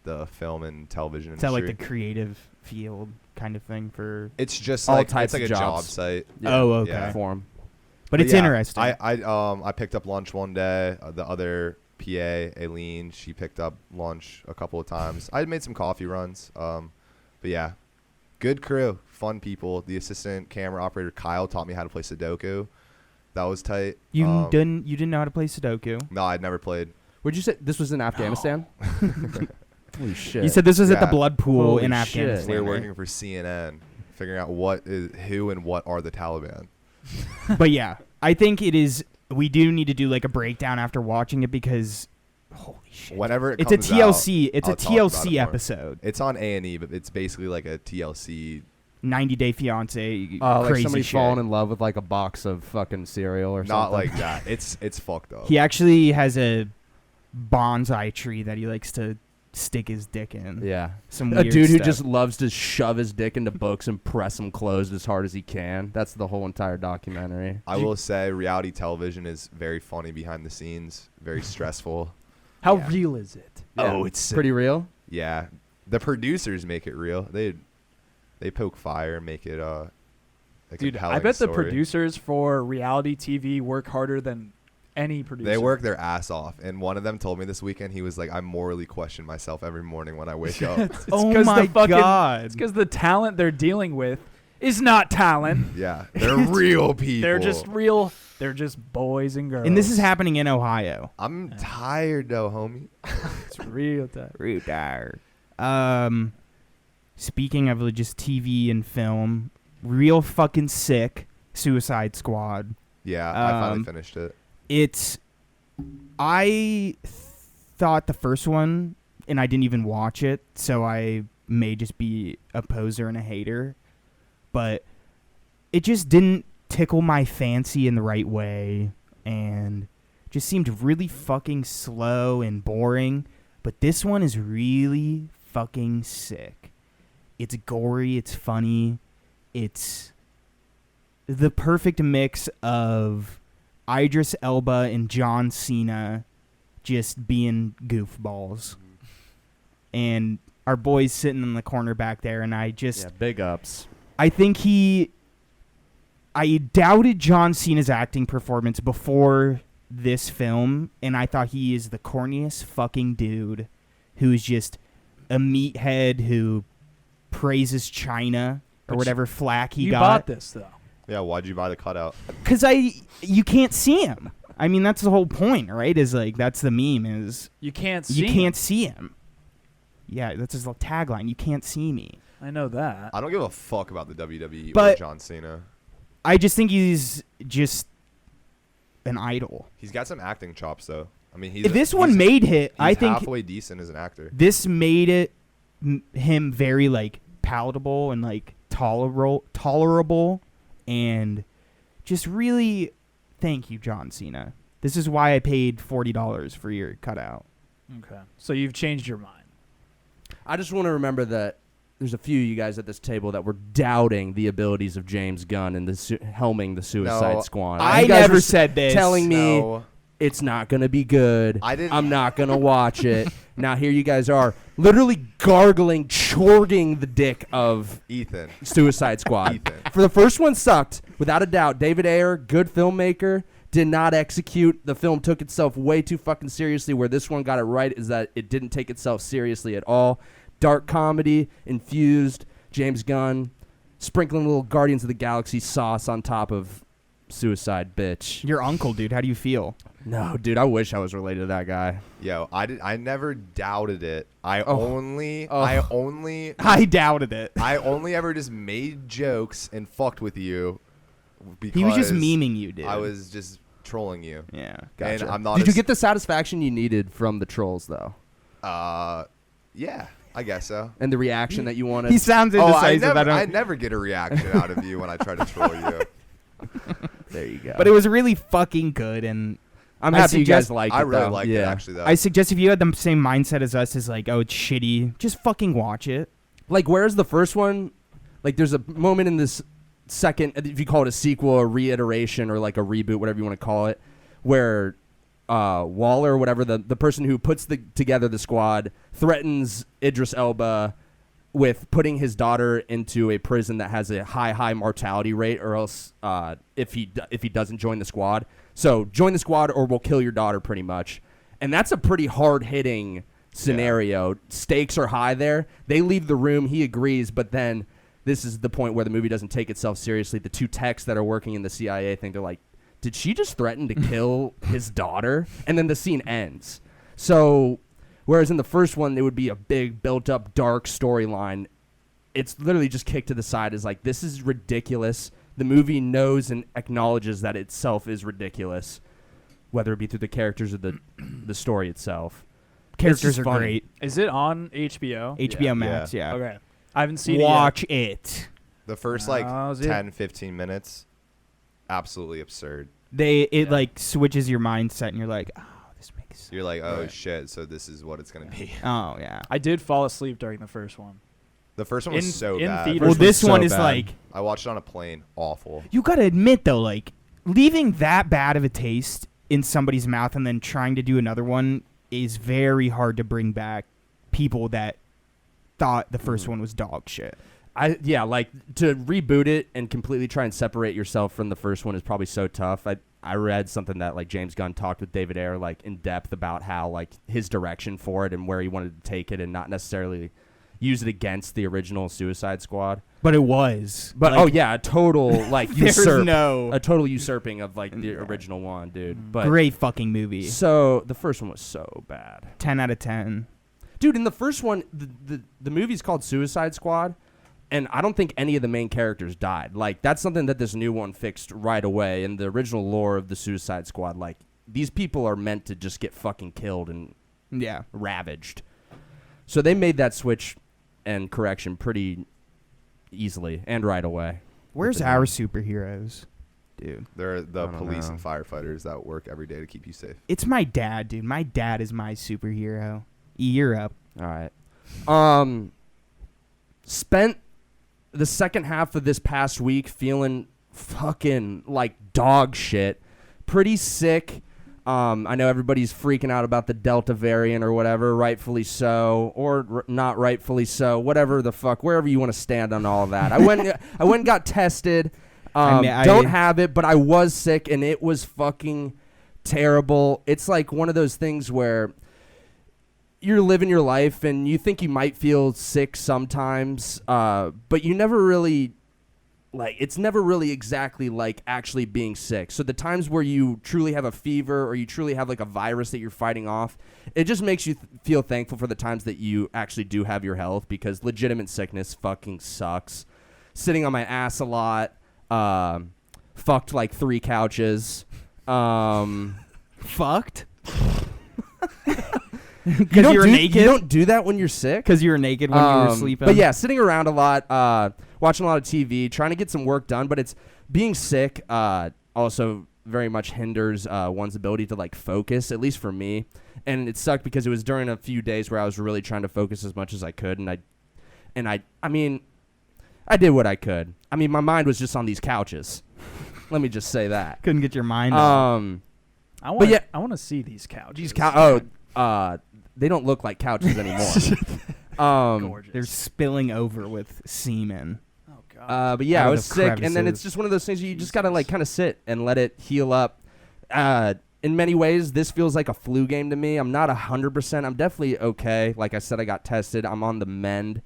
the film and television Is that industry. like the creative field kind of thing for? It's just all like types it's like of a job jobs. site. Oh, okay. Yeah. Form. But it's yeah, interesting. I picked up lunch one day. The other PA, Aileen, she picked up lunch a couple of times. I had made some coffee runs. But yeah, good crew, fun people. The assistant camera operator Kyle taught me how to play Sudoku. That was tight. You didn't know how to play Sudoku. No, I'd never played. Would you say this was in Afghanistan? Holy shit. You said this was at the Yeah. blood pool Holy in shit. Afghanistan. We were right? working for CNN, figuring out who and what are the Taliban. But yeah, I think it is. We do need to do like a breakdown after watching it because, holy shit, Whenever it it's a comes TLC. out, It's I'll a talk about it TLC more. episode. It's on A&E, but it's basically like a TLC. 90 Day Fiance. like crazy somebody shit. falling in love with like a box of fucking cereal or something. Not like that. It's fucked up. He actually has a bonsai tree that he likes to stick his dick in. Yeah. Some A weird dude who stuff. just loves to shove his dick into books and press them closed as hard as he can. That's the whole entire documentary. I will say reality television is very funny behind the scenes, very stressful. How Yeah. real is it? Oh, it's pretty real. Yeah. The producers make it real. They poke fire and make it a Dude, I compelling bet the story. producers for reality TV work harder than any producer. They work their ass off, and one of them told me this weekend he was like, "I morally question myself every morning when I wake up." It's Oh 'cause my the fucking, God. It's because the talent they're dealing with is not talent. Yeah, they're real people. They're just real. They're just boys and girls. And this is happening in Ohio. I'm tired though, homie. It's real time. Real dire. Speaking of just TV and film, real fucking sick. Suicide Squad. Yeah, I finally Um, finished it. I thought the first one, and I didn't even watch it, so I may just be a poser and a hater, but it just didn't tickle my fancy in the right way, and just seemed really fucking slow and boring. But this one is really fucking sick. It's gory, it's funny, it's the perfect mix of Idris Elba and John Cena just being goofballs. And our boy's sitting in the corner back there, and I Big ups. think I doubted John Cena's acting performance before this film, and I thought he is the corniest fucking dude who's just a meathead who praises China or But whatever flack he you got. bought this though. Yeah, why'd you buy the cutout? Because you can't see him. I mean, that's the whole point, right? Is like that's the meme is You can't see. you him. can't see him. Yeah, that's his little tagline. You can't see me. I know that. I don't give a fuck about the WWE or But- John Cena. I just think he's just an idol. He's got some acting chops though. I mean, This one made hit. He's I think halfway decent as an actor. this made it him very like palatable and like tolerable, and just really thank you, John Cena. This is why I paid $40 for your cutout. Okay. So you've changed your mind. I just want to remember that there's a few of you guys at this table that were doubting the abilities of James Gunn and helming the Suicide No, Squad. I You guys never were said this. telling me No, it's not going to be good. I didn't. I'm not going to watch it. Now here you guys are literally gargling, chorging the dick of Ethan. Suicide Squad. Ethan. For the first one sucked, without a doubt. David Ayer, good filmmaker, did not execute. The film took itself way too fucking seriously. Where this one got it right is that it didn't take itself seriously at all. Dark comedy infused. James Gunn sprinkling a little Guardians of the Galaxy sauce on top of Suicide Bitch. Your uncle, dude. How do you feel? No, dude, I wish I was related to that guy. Yo, I never doubted it. I Oh. only I doubted it. I only ever just made jokes and fucked with you because He was just memeing you, dude. I was just trolling you. Yeah. And I'm not. Did you get the satisfaction you needed from the trolls though? Yeah, I guess so. And the reaction that you wanted? He sounds Oh, indecisive. I never get a reaction out of you when I try to troll you. There you go. But it was really fucking good, and I'm I happy you guys suggest- liked it. I really though. liked it, actually, though. I suggest if you had the same mindset as us, is like, oh, it's shitty, just fucking watch it. Like, whereas the first one, like, there's a moment in this second, if you call it a sequel, a reiteration, or like a reboot, whatever you want to call it, where Waller, whatever, the person who puts together the squad, threatens Idris Elba with putting his daughter into a prison that has a high mortality rate, or else if he doesn't join the squad. So join the squad or we'll kill your daughter, pretty much. And that's a pretty hard-hitting scenario. Yeah. Stakes are high there. They leave the room. He agrees, but then this is the point where the movie doesn't take itself seriously. The two techs that are working in the CIA think, they're like, did she just threaten to kill his daughter? And then the scene ends. So whereas in the first one, it would be a big, built-up, dark storyline, it's literally just kicked to the side as like, this is ridiculous. The movie knows and acknowledges that itself is ridiculous, whether it be through the characters or the story itself. Characters are funny. great. Is it on HBO? HBO Max, yeah. Okay. I haven't seen Watch it yet. it. The first, Oh, is it? 10, 15 minutes, absolutely absurd. It like switches your mindset, and you're like, oh, this makes sense. You're like, oh, Right. shit, so this is what it's going to be. Oh, yeah. I did fall asleep during the first one. The first one was In- so in bad. theaters Well, this so one is bad. like, I watched it on a plane. Awful. you gotta admit, though, like, leaving that bad of a taste in somebody's mouth and then trying to do another one is very hard to bring back people that thought the first one was dog shit. Like to reboot it and completely try and separate yourself from the first one is probably so tough. I read something that like James Gunn talked with David Ayer like in depth about how like his direction for it and where he wanted to take it and not necessarily use it against the original Suicide Squad. But it was. But like, a total like there's a total usurping of like the original one, dude. But great fucking movie. So the first one was so bad. 10 out of 10. Dude, in the first one, the movie's called Suicide Squad, and I don't think any of the main characters died. Like, that's something that this new one fixed right away. In the original lore of the Suicide Squad, like, these people are meant to just get fucking killed and ravaged. So they made that switch and correction pretty easily and right away. Where's our superheroes? Dude. They're the I don't police know. and firefighters that work every day to keep you safe. It's my dad, dude. My dad is my superhero. Europe. All right. Spent the second half of this past week feeling fucking like dog shit. Pretty sick. I know everybody's freaking out about the Delta variant or whatever, rightfully so, or not rightfully so, whatever the fuck, wherever you want to stand on all of that. I went and got tested. Don't have it, but I was sick, and it was fucking terrible. It's like one of those things where you're living your life and you think you might feel sick sometimes, but you never really, like, it's never really exactly like actually being sick. So the times where you truly have a fever or you truly have like a virus that you're fighting off, it just makes you feel thankful for the times that you actually do have your health, because legitimate sickness fucking sucks. Sitting on my ass a lot, fucked like 3 couches. Fucked? You Because you were naked? You don't do that when you're sick? Because you were naked when you were sleeping? But yeah, sitting around a lot, watching a lot of TV, trying to get some work done. But it's being sick also very much hinders one's ability to like focus, at least for me. And it sucked because it was during a few days where I was really trying to focus as much as I could. And I mean, I did what I could. I mean, my mind was just on these couches. Let me just say that. Couldn't get your mind on. I want yeah. I want to see these couches. These they don't look like couches anymore. Gorgeous. They're spilling over with semen. Oh god. But yeah, Out I of was the sick, and then crevices. it's just one of those things where you just gotta like kind of sit and let it heal up. In many ways, this feels like a flu game to me. I'm not 100%. I'm definitely okay. Like I said, I got tested. I'm on the mend.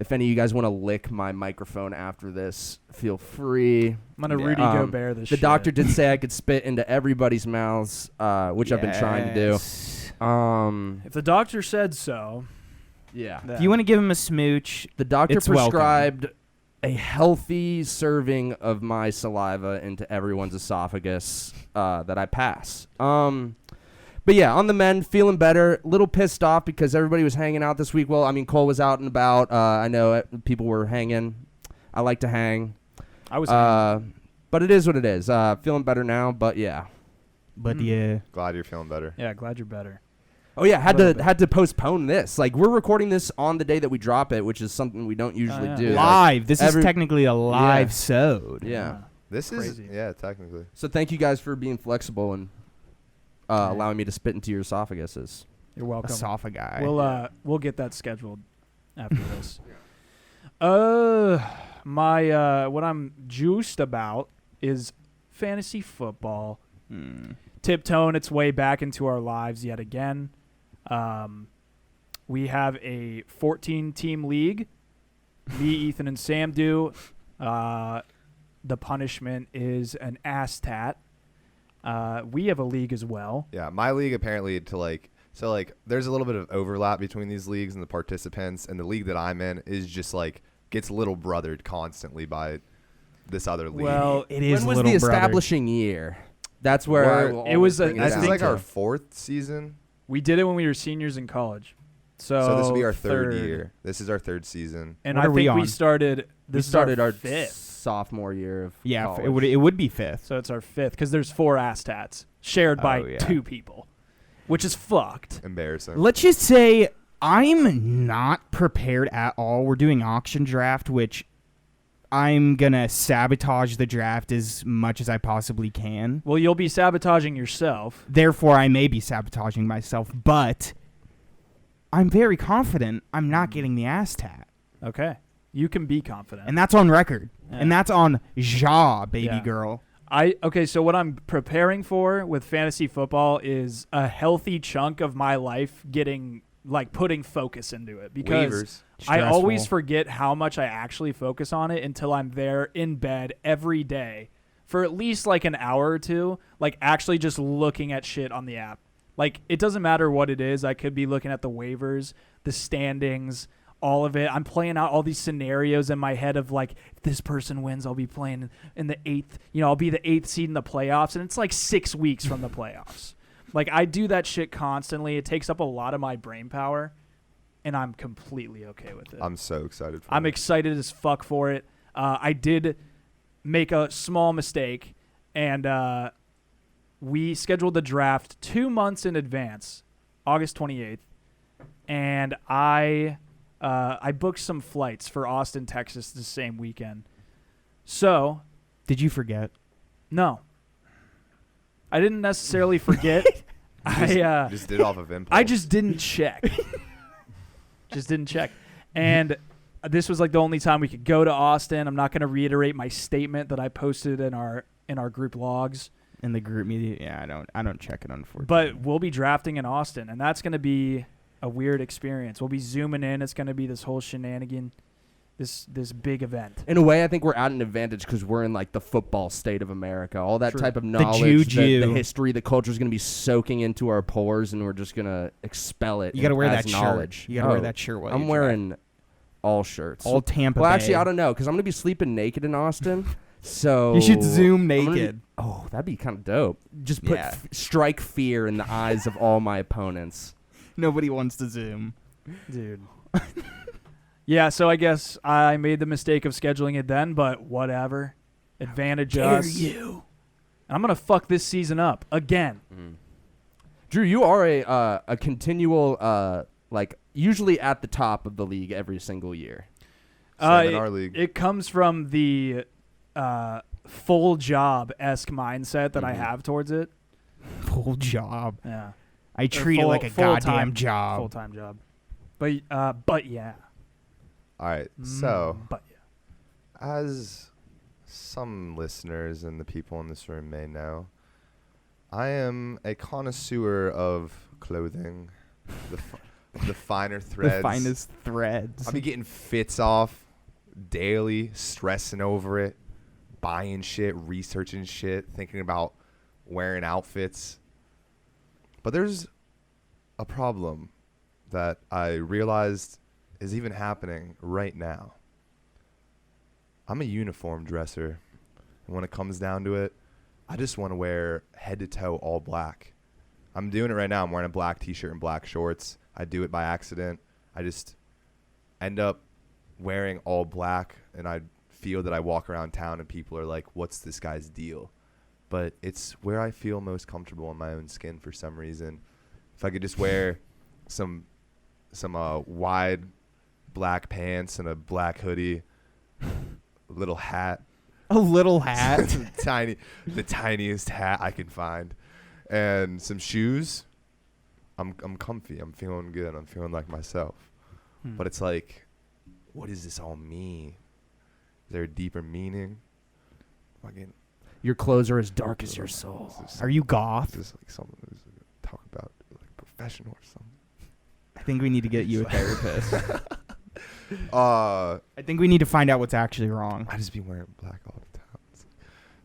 If any of you guys want to lick my microphone after this, feel free. I'm gonna Rudy Gobert this The shit. doctor did say I could spit into everybody's mouths, which I've been trying to do. If the doctor said so. Yeah. If you want to give him a smooch, The doctor It's welcome. prescribed a healthy serving of my saliva into everyone's esophagus that I pass. But yeah, on the men, feeling better. Little pissed off because everybody was hanging out this week. Well, I mean, Cole was out and about. I know people were hanging. I like to hang. I was hanging. But it is what it is. Feeling better now, but yeah. But yeah. Glad you're feeling better. Yeah, glad you're better. Oh yeah, had to postpone this. Like, we're recording this on the day that we drop it, which is something we don't usually yeah. do. Live. This is technically a live sode. Yeah. This Crazy. is, yeah, technically. So thank you guys for being flexible and allowing me to spit into your esophaguses. You're welcome. Esophagus. We'll get that scheduled after this. What I'm juiced about is fantasy football. Tiptoeing its way back into our lives yet again. We have a 14-team league. Me, Ethan, and Sam do. The punishment is an ass tat. We have a league as well. Yeah, my league apparently there's a little bit of overlap between these leagues and the participants, and the league that I'm in is just like gets little brothered constantly by this other league. Well, it is When was little the brother. establishing year? That's where Well, it was this is I think like our so. 4th season. We did it when we were seniors in college. So this will be our third year. This is our 3rd season. And What I are we think we on? started. we This started our is our 5th. sophomore year of Yeah, college. it would be 5th. So it's our 5th because there's 4 ass tats shared by Oh, yeah. 2 people, which is fucked. Embarrassing. Let's just say I'm not prepared at all. We're doing auction draft, which I'm going to sabotage the draft as much as I possibly can. Well, you'll be sabotaging yourself. Therefore, I may be sabotaging myself, but I'm very confident I'm not getting the ass tat. Okay. You can be confident. And that's on record. Yeah. And that's on Ja, baby Yeah. girl. So what I'm preparing for with fantasy football is a healthy chunk of my life putting focus into it because Waivers. I always Stressful. forget how much I actually focus on it until I'm there in bed every day for at least like an hour or two, like actually just looking at shit on the app. Like, it doesn't matter what it is. I could be looking at the waivers, the standings, all of it. I'm playing out all these scenarios in my head of like, if this person wins, I'll be playing in the 8th, I'll be the 8th seed in the playoffs. And it's like 6 weeks from the playoffs. Like, I do that shit constantly. It takes up a lot of my brain power, and I'm completely okay with it. I'm so excited for I'm it. excited as fuck for it. I did make a small mistake, and we scheduled the draft 2 months in advance, August 28th, and I booked some flights for Austin, Texas the same weekend. So, Did you forget? no. I didn't necessarily forget. Just did it off of impulse. I just didn't check. And this was like the only time we could go to Austin. I'm not going to reiterate my statement that I posted in our group logs. In the group media? Yeah, I don't check it, unfortunately. But we'll be drafting in Austin, and that's going to be a weird experience. We'll be zooming in. It's going to be this whole shenanigan, this big event. In a way, I think we're at an advantage because we're in like the football state of America. All that True. type of knowledge, juju. the history, the culture is going to be soaking into our pores, and we're just going to expel it. You got to wear as that knowledge. shirt. You got to wear that shirt while I'm you wearing all shirts. all Tampa well, Bay. actually, I don't know because I'm going to be sleeping naked in Austin. So You should zoom I'm gonna naked. that'd be kind of dope. Just put Yeah. strike fear in the eyes of all my opponents. Nobody wants to zoom. Dude. Yeah, so I guess I made the mistake of scheduling it then, but whatever. Advantage us. you? And I'm going to fuck this season up again. Drew, you are a continual usually at the top of the league every single year. Same in our league. It comes from the full job-esque mindset that I have towards it. Full job. Yeah. I treat it like a goddamn job. Full-time job. But yeah. All right. So, But yeah. as some listeners and the people in this room may know, I am a connoisseur of clothing, the finer threads. The finest threads. I'll be getting fits off daily, stressing over it, buying shit, researching shit, thinking about wearing outfits. But there's a problem that I realized is even happening right now. I'm a uniform dresser. And when it comes down to it, I just want to wear head to toe all black. I'm doing it right now. I'm wearing a black t-shirt and black shorts. I do it by accident. I just end up wearing all black, and I feel that I walk around town and people are like, what's this guy's deal? But it's where I feel most comfortable in my own skin for some reason. If I could just wear some wide black pants and a black hoodie, a little hat. A little hat. the tiniest hat I can find, and some shoes. I'm comfy. I'm feeling good. I'm feeling like myself. But it's like, what does this all mean? Is there a deeper meaning? Fucking, Your clothes are as dark as your soul. Are you goth? Is this like someone who's talk about like professional or something? I think we need to get you a therapist. I I think we need to find out what's actually wrong. just be wearing black all the time.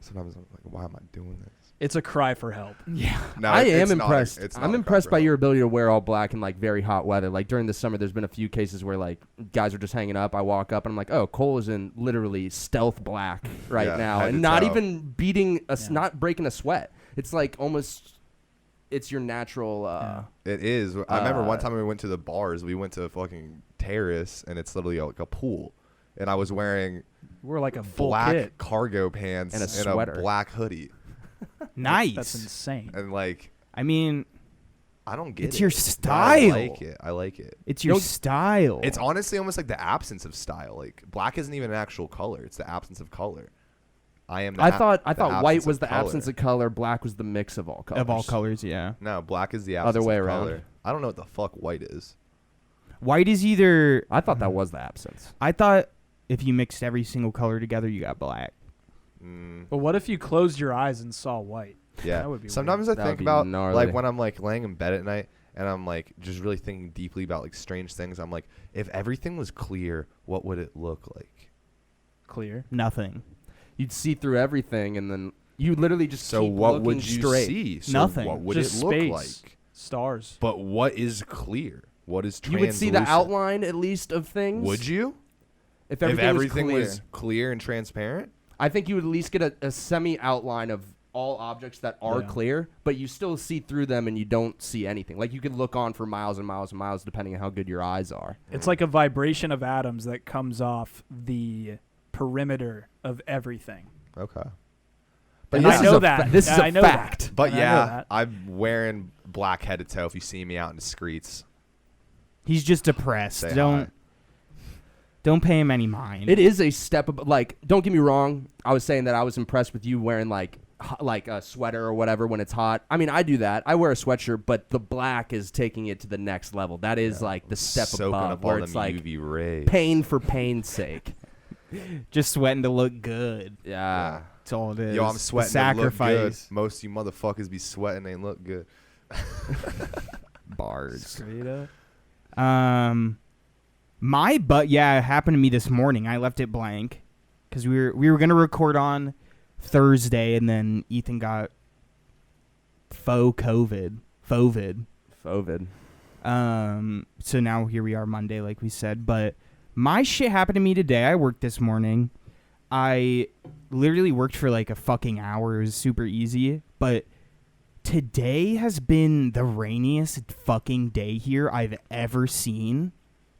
Sometimes I'm like, why am I doing this? It's a cry for help. Yeah. No, I it's am not impressed. it's not I'm a impressed by compromise. your ability to wear all black in like very hot weather. Like during the summer, there's been a few cases where like guys are just hanging up. I walk up and I'm like, oh, Cole is in literally stealth black right Yeah, now, head and to not toe. even beating Yeah. not breaking a sweat. It's like almost, it's your natural. It is. I remember one time we went to the bars. We went to a fucking terrace, and it's literally like a pool. And I was wearing We're like a full black kit. cargo pants And a sweater. black hoodie. Nice. That's insane. And like, I mean, I don't get it. it's your but style. I like it. It's your style. It's honestly almost like the absence of style. Like black isn't even an actual color. It's the absence of color. I am. I thought the white absence was of the color. absence of color. Black was the mix of all colors. of all colors, yeah. No, black is the absence Other way of around. color. I don't know what the fuck white is. White is either. I thought that was the absence. I thought if you mixed every single color together, you got black. But what if you closed your eyes and saw white? Yeah. That would be Sometimes weird. I That think would be about gnarly. like when I'm like laying in bed at night and I'm like just really thinking deeply about like strange things. I'm like, if everything was clear, what would it look like? Clear. Nothing. You'd see through everything, and then you literally just So keep what looking would you straight. see? So Nothing. What would Just it look space. like? Stars. But what is clear? What is You would see the translucent? outline at least of things. Would you? If If everything, was was clear and transparent? I think you would at least get a semi outline of all objects that are Yeah. clear, but you still see through them and you don't see anything. Like you could look on for miles and miles and miles depending on how good your eyes are. It's like a vibration of atoms that comes off the perimeter of everything. Okay. But And this I is know a that. this is I a know fact. that. But And I know yeah, that. I'm wearing black head to toe if you see me out in the streets. He's just depressed. Say Don't hi. don't pay him any mind. It is a step up. Like, don't get me wrong. I was saying that I was impressed with you wearing like a sweater or whatever when it's hot. I mean, I do that. I wear a sweatshirt, but the black is taking it to the next level. That is like the step Soaking above, up where all it's them like UV rays. pain for pain's sake. Just sweating to look good. Yeah. That's all it is. Yo, I'm The sweating. To look good. sacrifice. Most of you motherfuckers be sweating. They look good. Bars. Straight up. My butt, yeah, it happened to me this morning. I left it blank because we were gonna record on Thursday, and then Ethan got FOVID. Fovid. So now here we are Monday, like we said. But my shit happened to me today. I worked this morning. I literally worked for like a fucking hour. It was super easy. But today has been the rainiest fucking day here I've ever seen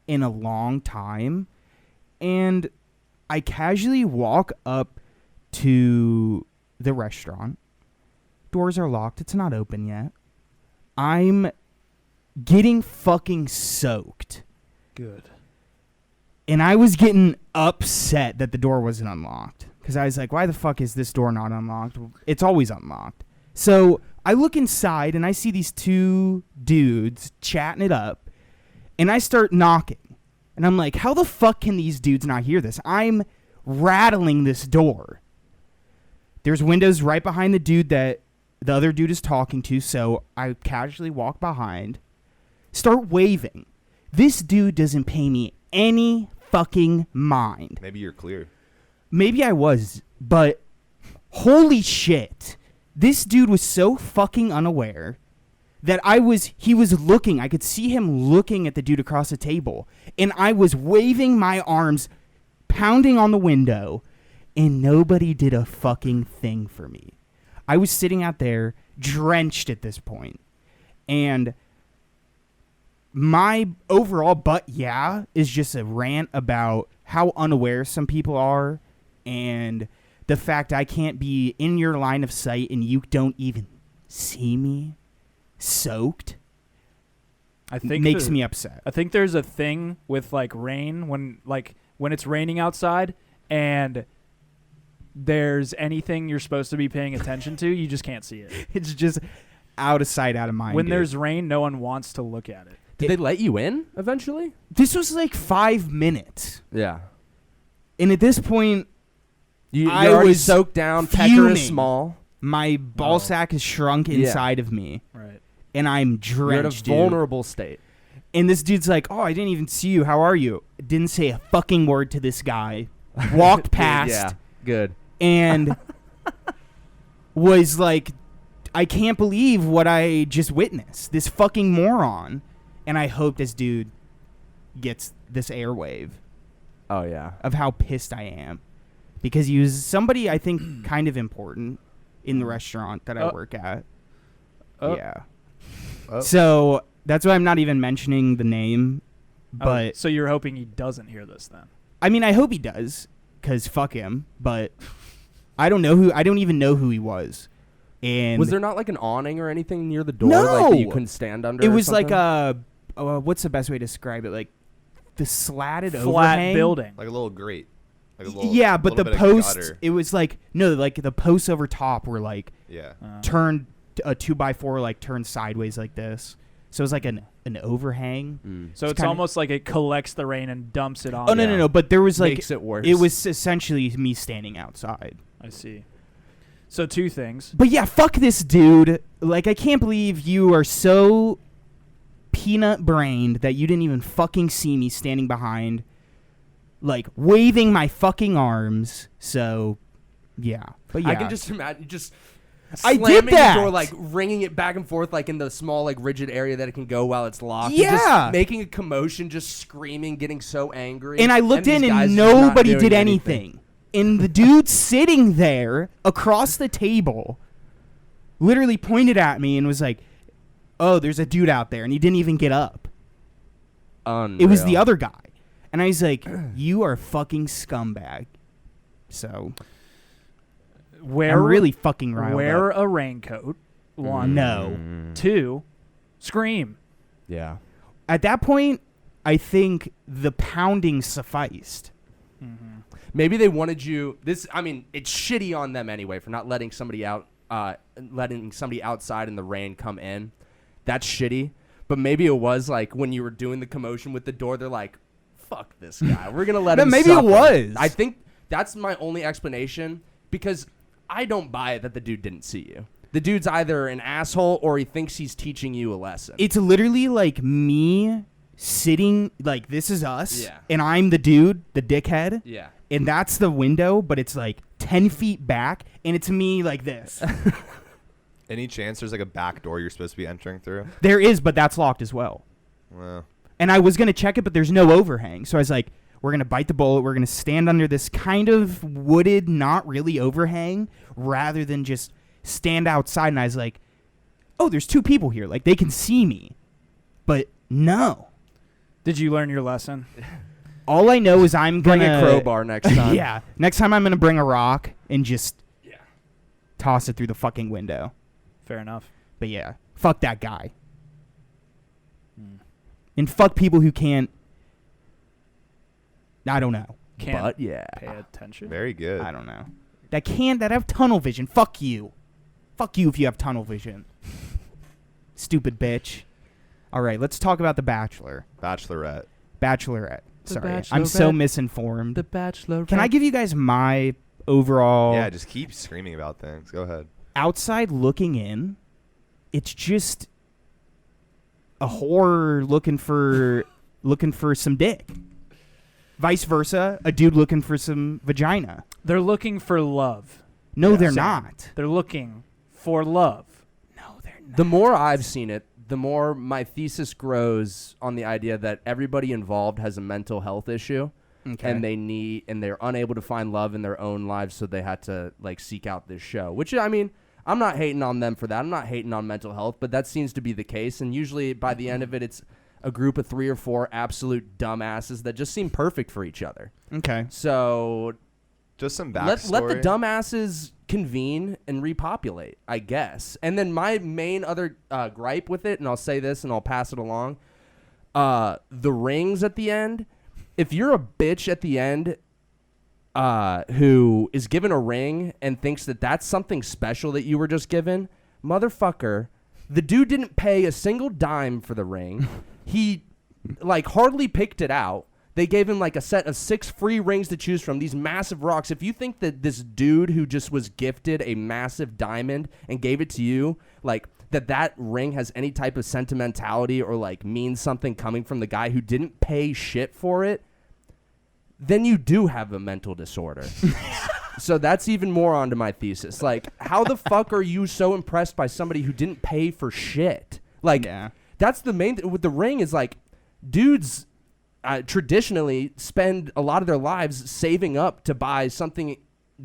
in a long time. And I casually walk up to the restaurant. Doors are locked. It's not open yet. I'm getting fucking soaked. Good. And I was getting upset that the door wasn't unlocked. Because I was like, why the fuck is this door not unlocked? It's always unlocked. So I look inside and I see these two dudes chatting it up. And I start knocking. And I'm like, how the fuck can these dudes not hear this? I'm rattling this door. There's windows right behind the dude that the other dude is talking to. So I casually walk behind. Start waving. This dude doesn't pay me any fucking mind. Maybe you're clear. Maybe I was, but holy shit. This dude was so fucking unaware that he was looking. I could see him looking at the dude across the table. And I was waving my arms, pounding on the window, and nobody did a fucking thing for me. I was sitting out there drenched at this point, and my overall is just a rant about how unaware some people are, and the fact I can't be in your line of sight and you don't even see me soaked. I think makes me upset. I think there's a thing with like rain when it's raining outside and there's anything you're supposed to be paying attention to, you just can't see it. It's just out of sight, out of mind. When dude. there's rain, no one wants to look at it. Did they let you in eventually? This was like 5 minutes. Yeah. And at this point, You're I already was soaked down. Pecker fuming. is small. my ball sack has shrunk inside of me. Right. And I'm You're in a drenched, dude. vulnerable state. And this dude's like, oh, I didn't even see you. How are you? Didn't say a fucking word to this guy. Walked past. Yeah. Good. And was like, I can't believe what I just witnessed. This fucking moron. And I hope this dude gets this airwave Oh yeah. of how pissed I am. Because he was somebody I think kind of important in the restaurant that I work at. Yeah. So that's why I'm not even mentioning the name. But so you're hoping he doesn't hear this then? I mean, I hope he does, because fuck him. But I don't even know who he was. And Was there not like an awning or anything near the door No! like that you couldn't stand under? it or was like something? what's the best way to describe it? Like the slatted Flat overhang. building. Like a little grate. Like a little, Yeah, but the little bit of posts, gutter. it was like, no, like the posts over top were like Yeah. turned, a 2x4 like turned sideways like this. So it was like an overhang. So It's it's kinda- almost like it collects the rain and dumps it on. Oh, no. But there was like, Makes it worse. it was essentially me standing outside. I see. So two things. But yeah, fuck this dude. Like, I can't believe you are so peanut brained that you didn't even fucking see me standing behind, like, waving my fucking arms. So, yeah. But yeah. I can just imagine you just I did slamming that. the door, like ringing it back and forth, like in the small, like rigid area that it can go while it's locked. And Yeah. just making a commotion, just screaming, getting so angry. And I looked these in guys and just not nobody doing did anything. And the dude sitting there across the table literally pointed at me and was like, oh, there's a dude out there. And he didn't even get up. It was the Unreal. other guy. And I was like, you are a fucking scumbag. So Wear I'm really fucking riled wear up. a raincoat. One. No. Two. Scream. Yeah. At that point, I think the pounding sufficed. Maybe they wanted you. I mean, it's shitty on them anyway for not letting somebody out, letting somebody outside in the rain come in. That's shitty. But maybe it was like when you were doing the commotion with the door, they're like, "Fuck this guy. We're gonna let No, him." maybe it suffer." was. I think that's my only explanation because I don't buy it that the dude didn't see you. The dude's either an asshole or he thinks he's teaching you a lesson. It's literally like me sitting, like, this is us. Yeah. And I'm the dude, the dickhead. Yeah. And that's the window, but it's like 10 feet back, and it's me like this. Any chance there's like a back door you're supposed to be entering through? There is, but that's locked as well. Well, And I was going to check it, but there's no overhang. So I was like, we're going to bite the bullet. We're going to stand under this kind of wooded, not really overhang, rather than just stand outside. And I was like, oh, there's two people here. Like, they can see me. But no. Did you learn your lesson? All I know is I'm going Bring to... a crowbar next time. Yeah. Next time I'm going to bring a rock and just toss it through the fucking window. Fair enough. But yeah, fuck that guy. And fuck people who can't... I don't know. Can't But yeah. pay attention. very good. I don't know. That have tunnel vision. Fuck you. Fuck you if you have tunnel vision. Stupid bitch. All right, let's talk about The Bachelor. Bachelorette. Bachelorette. The Sorry, I'm so Bachelorette. misinformed. The Bachelor. Can I give you guys my overall... Yeah, just keep screaming about things. Go ahead. Outside looking in, it's just a whore looking for some dick. Vice versa, a dude looking for some vagina. They're looking for love. No, Yeah, they're same. not. They're looking for love. No, they're not. The more I've seen it, the more my thesis grows on the idea that everybody involved has a mental health issue. Okay. and they're unable to find love in their own lives, so they had to like seek out this show. Which, I mean, I'm not hating on them for that. I'm not hating on mental health, but that seems to be the case. And usually by the end of it, it's a group of 3 or 4 absolute dumbasses that just seem perfect for each other. Okay. So Just some backstory. let the dumbasses convene and repopulate, I guess. And then my main other gripe with it, and I'll say this and I'll pass it along, the rings at the end. If you're a bitch at the end who is given a ring and thinks that that's something special that you were just given, motherfucker, the dude didn't pay a single dime for the ring. He like hardly picked it out. They gave him like a set of 6 free rings to choose from, these massive rocks. If you think that this dude who just was gifted a massive diamond and gave it to you, like that ring has any type of sentimentality or like means something coming from the guy who didn't pay shit for it, then you do have a mental disorder. So that's even more onto my thesis. Like, how the fuck are you so impressed by somebody who didn't pay for shit? Like, that's the main with the ring is like, dudes traditionally spend a lot of their lives saving up to buy something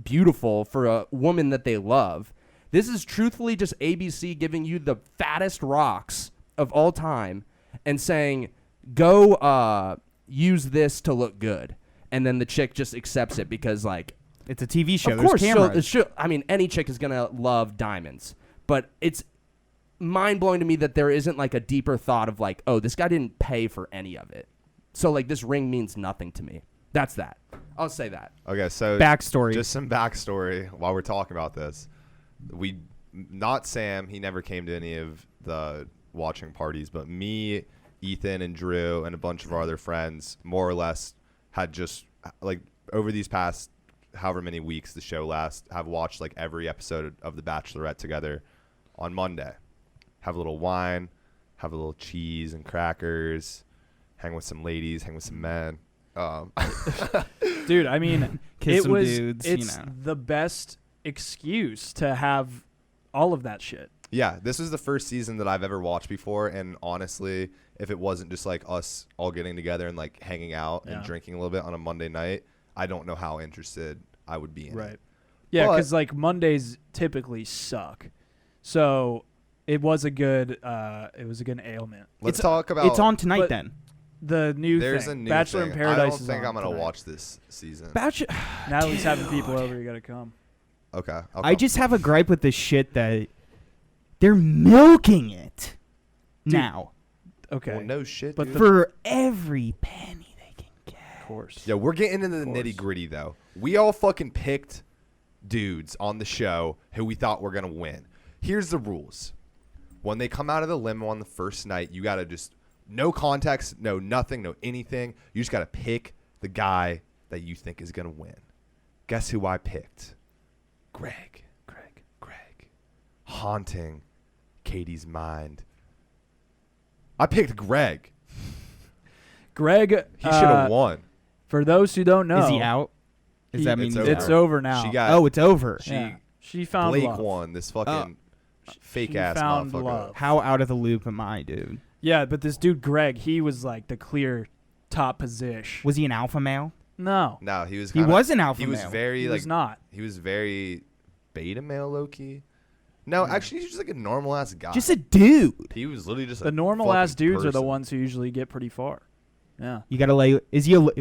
beautiful for a woman that they love. This is truthfully just ABC giving you the fattest rocks of all time and saying, go use this to look good. And then the chick just accepts it because, like, it's a TV show. Of course, There's cameras. I mean, any chick is going to love diamonds. But it's mind-blowing to me that there isn't, like, a deeper thought of, like, oh, this guy didn't pay for any of it. So, like, this ring means nothing to me. That's that. I'll say that. Okay, so backstory. Just some backstory while we're talking about this. Not Sam. He never came to any of the watching parties, but me, Ethan, and Drew, and a bunch of our other friends, more or less, had just, like, over these past however many weeks the show lasts, have watched, like, every episode of The Bachelorette together on Monday. Have a little wine, have a little cheese and crackers, hang with some ladies, hang with some men. Dude, I mean, Kiss it some was dudes, it's the best excuse to have all of that shit. Yeah, this was the first season that I've ever watched before, and honestly, if it wasn't just like us all getting together and like hanging out and drinking a little bit on a Monday night, I don't know how interested I would be in it. Yeah, because like Mondays typically suck, so it was a good ailment. Let's talk about. It's on tonight then. The new There's thing. a new Bachelor thing. in Paradise. I don't is think on I'm gonna tonight. watch this season. Natalie's having people over. You gotta come. Okay. I just have a gripe with this shit that they're milking it now. Okay. Well, no shit. But dude. For every penny they can get. Of course. Yeah, we're getting into the nitty gritty though. We all fucking picked dudes on the show who we thought were gonna win. Here's the rules: when they come out of the limo on the first night, you gotta just no context, no nothing, no anything. You just gotta pick the guy that you think is gonna win. Guess who I picked? Greg. Haunting Katie's mind. I picked Greg. Greg. He should have won. For those who don't know, Is he out? Does that mean it's he's over. It's over now. She got. it's over. She found Blake love. won. This fucking fake She ass found motherfucker. love. How out of the loop am I, dude? Yeah, but this dude Greg, he was like the clear top position. Was he an alpha male? No, No, he was. He kinda- was an alpha He was male. very he like. was not. He was very beta male, low key. No, actually, he's just like a normal ass guy. Just a dude. He was literally just The a normal ass fucking dudes are the person. ones who usually get pretty far. Yeah. You gotta lay.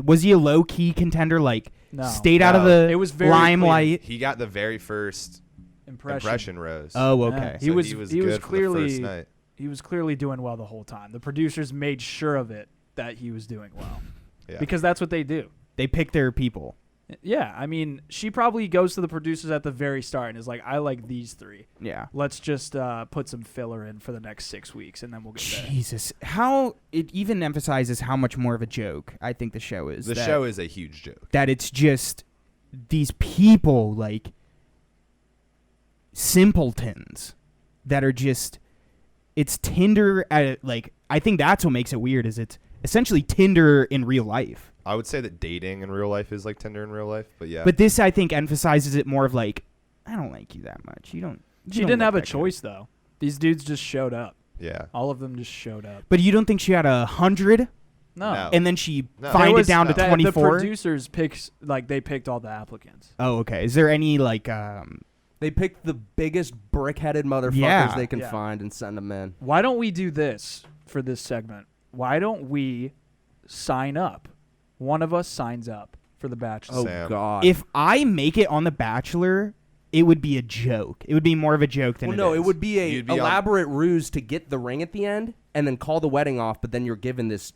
Was he a low key contender? Like No. stayed out of No. the It was very limelight. He got the very first impression rose. Oh, Yeah. okay. He So was he was he was good for the first clearly night. he was clearly doing well the whole time. The producers made sure of it that he was doing well. Yeah. Because that's what they do. They pick their people. Yeah, I mean, she probably goes to the producers at the very start and is like, I like these 3. Yeah. Let's just put some filler in for the next 6 weeks, and then we'll get there. Jesus, how it even emphasizes how much more of a joke I think the show is. The show is a huge joke. That it's just these people like simpletons that are just. It's Tinder at like I think that's what makes it weird is it's essentially Tinder in real life. I would say that dating in real life is like Tinder in real life, but yeah. But this I think emphasizes it more of like I don't like you that much. You don't. She didn't have a choice, though. These dudes just showed up. yeah. All of them just showed up. But you don't think she had 100? No. And then she No. fined There it down to was- the 24. producers they picked all the applicants. Oh, okay. Is there any like They picked the biggest brick-headed motherfuckers Yeah. they can Yeah. find and send them in. Why don't we do this for this segment? Why don't we sign up? One of us signs up for The Bachelor. Oh, Sam. God. if I make it on The Bachelor, it would be a joke. It would be more of a joke than Well, no, is. it would be a You'd be on- elaborate ruse to get the ring at the end and then call the wedding off, but then you're given this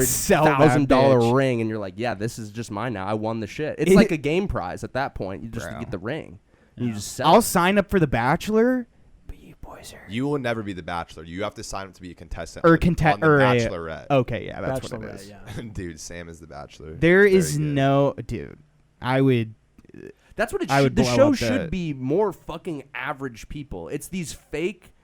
sell that $100,000 bitch. ring, and you're like, yeah, this is just mine now. I won the shit. It's It- like a game prize at that point. You just Bro. get the ring. And you just sell I'll it. sign up for The Bachelor, but you boys are You will never be the Bachelor. You have to sign up to be a contestant Or on content- the or a- Bachelorette. okay. Yeah, that's what it Bachelorette, is. yeah. Dude, Sam is the Bachelor. There Very is good. no dude. I would. That's what it I should. would The blow show up should the- be more fucking average people. It's these fake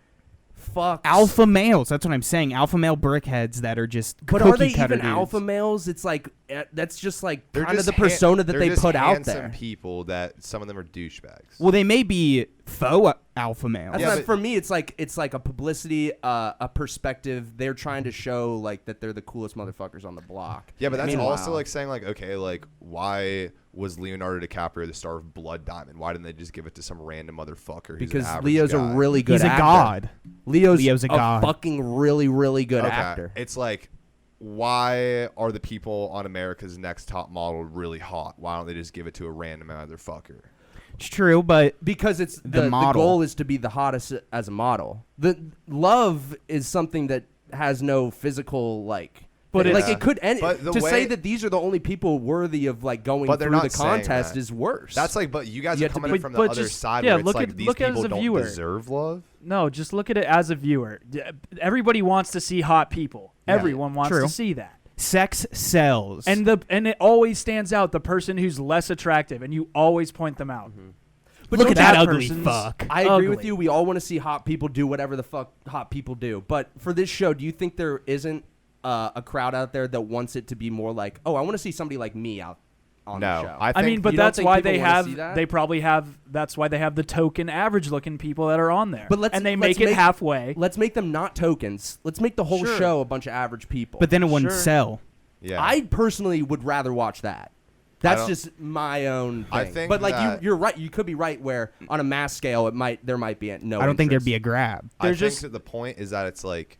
fucks. Alpha males. That's what I'm saying. Alpha male brickheads that are just. But are they cookie-cutter even dudes. alpha males? It's like that's just like They're kind of just the persona that they're they just put out handsome there. people that some of them are douchebags. Well, they may be faux alpha males. That's Yeah, not, but- for me, it's like a publicity, a perspective. They're trying to show like that they're the coolest motherfuckers on the block. Yeah, but that's Meanwhile- also like saying like, okay, like why was Leonardo DiCaprio the star of Blood Diamond? Why didn't they just give it to some random motherfucker? who's an because average Leo's guy? a really good He's a actor. god. Leo's a god. fucking really good Okay, actor. it's like, why are the people on America's Next Top Model really hot? Why don't they just give it to a random motherfucker? It's true, but Because it's The the model. goal is to be the hottest as a model. The love is something that has no physical like. But Like it's- it could end. but the To say way- that these are the only people worthy of like going But they're through not the saying contest that. is worse. That's like, but you guys You are have to coming be- in from the but other just- side yeah, where it's look like at- these look at it people as a don't viewer. deserve love. No, just look at it as a viewer. Everybody wants to see hot people. Yeah. Everyone wants True. to see that. sex sells. And it always stands out the person who's less attractive, and you always point them out. But look don't at that that ugly person's- fuck. I agree with ugly. you. We all want to see hot people do whatever the fuck hot people do. But for this show, do you think there isn't a crowd out there that wants it to be more like, oh, I want to see somebody like me out on the No, show? I I think mean, but you don't that's think why people they wanna have. see that? They probably have. That's why they have the token average-looking people that are on there. But and they let's make it halfway. Let's make them not tokens. Let's make the whole Sure. show a bunch of average people. But then it wouldn't Sure. sell. Yeah, I personally would rather watch that. That's don't- just my own thing. I think but like that- you're right. You could be right. Where on a mass scale, there might be no. I don't think there'd interest. be a grab. I There's think just- that the point is that it's like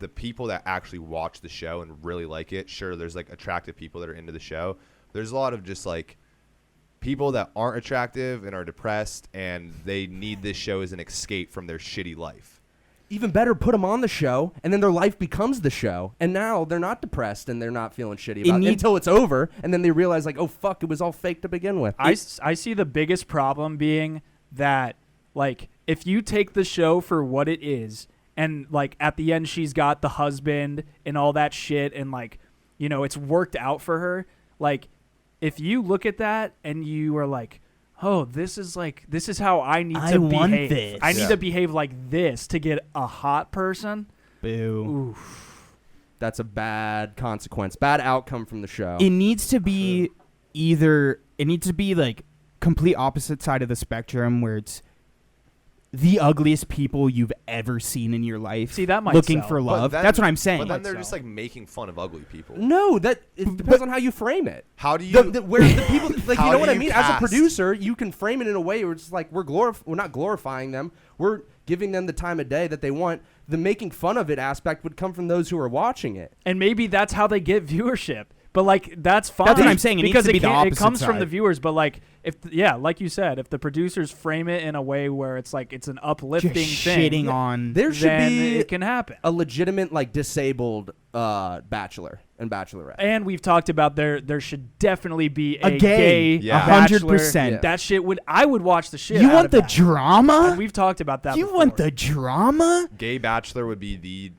the people that actually watch the show and really like it. Sure, there's like attractive people that are into the show. There's a lot of just like people that aren't attractive and are depressed, and they need this show as an escape from their shitty life. Even better, put them on the show, and then their life becomes the show, and now they're not depressed and they're not feeling shitty about it until it's over, and then they realize like, oh fuck, it was all fake to begin with. I see the biggest problem being that, like, if you take the show for what it is, and, like, at the end she's got the husband and all that shit, and, like, you know, it's worked out for her, like, if you look at that and you are like, oh, this is how I need I to want behave. this. I need Yeah. to behave like this to get a hot person. Boo. That's a bad consequence, bad outcome from the show. It needs to be like complete opposite side of the spectrum where it's the ugliest people you've ever seen in your life. See, that might looking sell. for But love. then- That's what I'm saying. But then Might they're sell. just like making fun of ugly people. no, that it depends on how you frame it. How do you? Where the people like How you know do what I you mean? As a cast? producer, you can frame it in a way where it's like we're not glorifying them. We're giving them the time of day that they want. The making fun of it aspect would come from those who are watching it. And maybe that's how they get viewership. But like that's fine. That's what I'm saying. It needs because to be the it opposite comes from the side. viewers. But like like you said, if the producers frame it in a way where it's like it's an uplifting just thing, shitting on. There should then be it can happen. a legitimate like disabled bachelor and bachelorette. And we've talked about there should definitely be A gay, Yeah. 100%. Yeah. That shit I would watch the shit. You out want of the that. drama? And we've talked about that. You before. want the drama? Gay Bachelor would be the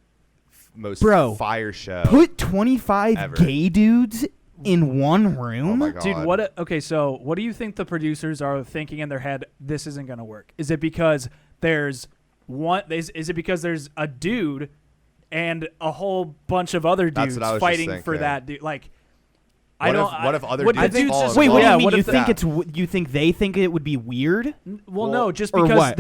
most Bro, fire show. Put 25 Ever. gay dudes in one room? Oh my god, Dude, okay, so what do you think the producers are thinking in their head? This isn't gonna work. Is it because there's one? Is it because there's a dude and a whole bunch of other That's dudes what I was just fighting for thinking. that dude? Like, I don't. What if other what dudes if dudes fall in just- Wait, love? what do yeah, you mean? what You if think that- you think they think it would be weird? Well, no, just or because what?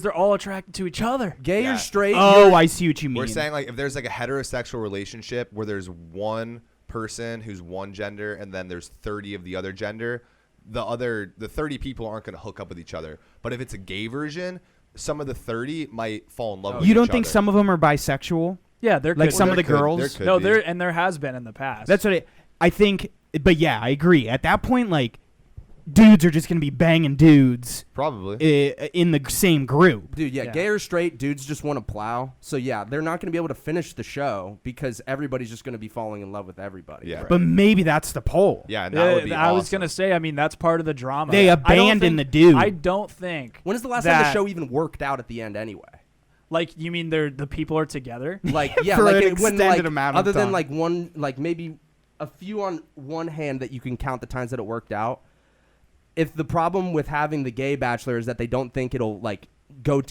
they're all attracted to each other. Gay Yeah. or straight? Oh, I see what you mean. We're saying like if there's like a heterosexual relationship where there's one person who's one gender and then there's 30 of the other gender, the 30 people aren't going to hook up with each other. But if it's a gay version, some of the 30 might fall in love with each you other. don't think some of them are bisexual? Yeah, they're Like some of the girls? There could No, be. there has been in the past. That's what I think. But yeah, I agree. At that point, like, dudes are just gonna be banging dudes Probably. in the same group. Dude, yeah, Yeah. gay or straight, dudes just want to plow. So, yeah, they're not going to be able to finish the show because everybody's just going to be falling in love with everybody. Yeah. But maybe that's the poll. Yeah, and that would be I was awesome. gonna say. I mean, that's part of the drama. They I don't abandon think- the dude. I don't think. When is the last time the that- show even worked out at the end anyway? Like, you mean the people are together? Like, yeah, For like an when, extended like, amount of other than time. like one, like maybe a few on one hand that you can count the times that it worked out. If the problem with having the gay bachelor is that they don't think it'll like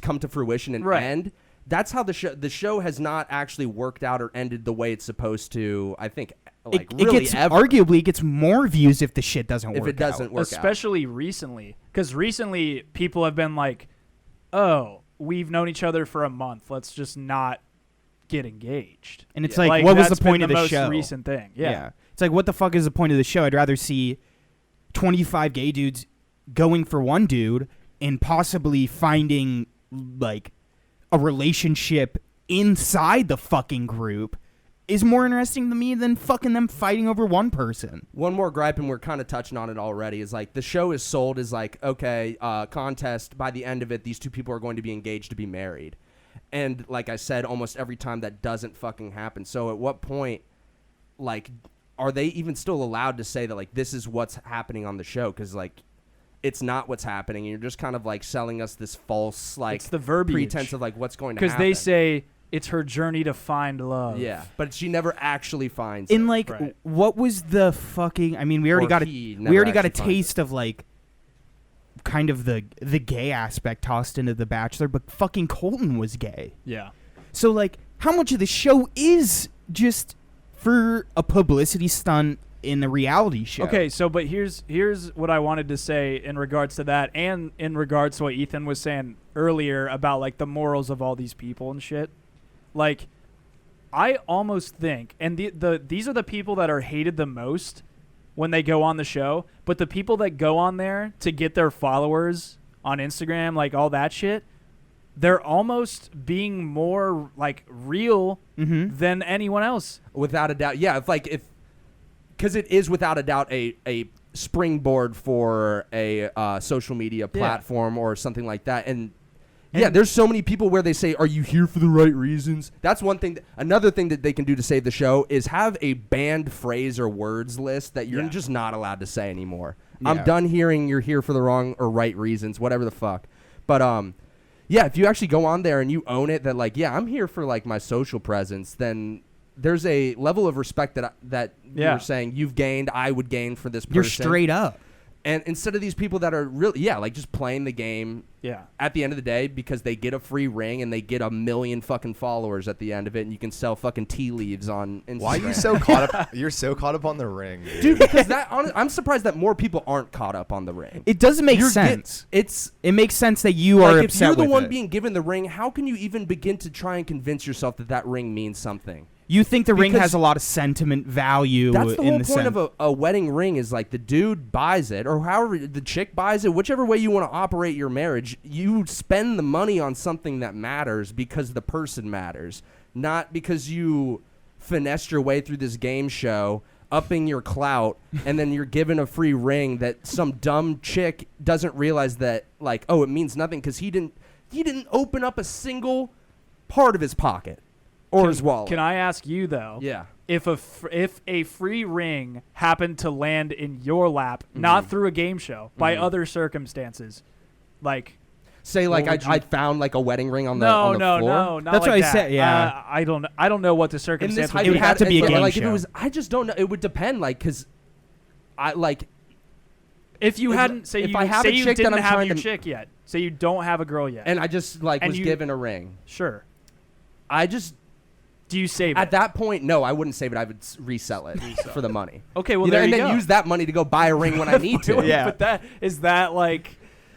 come to fruition and Right. end, that's how the show has not actually worked out or ended the way it's supposed to. I think like It really gets ever. arguably it gets more views if the shit doesn't if work it doesn't out. work Especially recently, because recently people have been like, "Oh, we've known each other for a month. Let's just not get engaged." And it's Yeah. like, what was the that's been point of the most show? recent thing? Yeah. It's like, what the fuck is the point of the show? I'd rather see 25 gay dudes going for one dude and possibly finding like a relationship inside the fucking group is more interesting to me than fucking them fighting over one person. One more gripe, and we're kind of touching on it already, is like the show is sold as like, okay, contest, by the end of it, these two people are going to be engaged to be married. And like I said, almost every time that doesn't fucking happen. So at what point, like, are they even still allowed to say that, like, this is what's happening on the show? Because, like, it's not what's happening. And you're just kind of, like, selling us this false, like, It's the verbiage. pretense of, like, what's going to Because happen. they say it's her journey to find love. Yeah, but she never actually finds In it. like, Right. what was the fucking? I mean, we already Or got he we never already got a actually finds taste of like, kind of the gay aspect tossed into The Bachelor, but fucking Colton was gay. Yeah. So like, how much of the show is just for a publicity stunt in the reality show? Okay, so but here's what I wanted to say in regards to that, and in regards to what Ethan was saying earlier about like the morals of all these people and shit. Like, I almost think, and these are the people that are hated the most when they go on the show, but the people that go on there to get their followers on Instagram, like all that shit, they're almost being more like real Mm-hmm. than anyone else. Without a doubt. Yeah, if because it is without a doubt a springboard for a social media platform or something like that. And yeah, there's so many people where they say, "Are you here for the right reasons?" That's one thing. Another thing that they can do to save the show is have a banned phrase or words list that you're Yeah. just not allowed to say anymore. Yeah. I'm done hearing you're here for the wrong or right reasons, whatever the fuck. But yeah, if you actually go on there and you own it that like, yeah, I'm here for like my social presence, then there's a level of respect that Yeah. you're saying you've gained, I would gain for this person. You're straight up. And instead of these people that are really, yeah, like just playing the game Yeah. at the end of the day because they get a free ring and they get 1 million fucking followers at the end of it, and you can sell fucking tea leaves on Instagram. Why are you so caught up? You're so caught up on the ring, dude. Dude, because I'm surprised that more people aren't caught up on the ring. It doesn't make You're sense. It's It makes sense that you are like if upset you're the with one it. being given the ring, how can you even begin to try and convince yourself that that ring means something? You think the ring Because has a lot of sentiment value. That's the in whole the point sense. of a wedding ring is like the dude buys it, or however the chick buys it, whichever way you want to operate your marriage, you spend the money on something that matters because the person matters, not because you finessed your way through this game show, upping your clout, and then you're given a free ring that some dumb chick doesn't realize that, like, oh, it means nothing because he didn't open up a single part of his pocket or his wallet. Can I ask you though? Yeah. If a free ring happened to land in your lap, not through a game show, by other circumstances, like Say like What would I found like a wedding ring on the no, on the no, floor. no, not That's like what I that. said, yeah. I don't know what the In circumstance this would It would be. have to be a game like if it show. was, I just don't know. It would depend, like, cause I like If you if- hadn't say if you I have say a you chick that didn't I'm have trying your to- chick yet, say you don't have a girl yet, and I just like And was you- given a ring. sure, I just Do you save At it? that point, no, I wouldn't save it. I would resell it for the money. Okay, well, You know, there and you then go. use that money to go buy a ring when I need to. Yeah. But that is that like,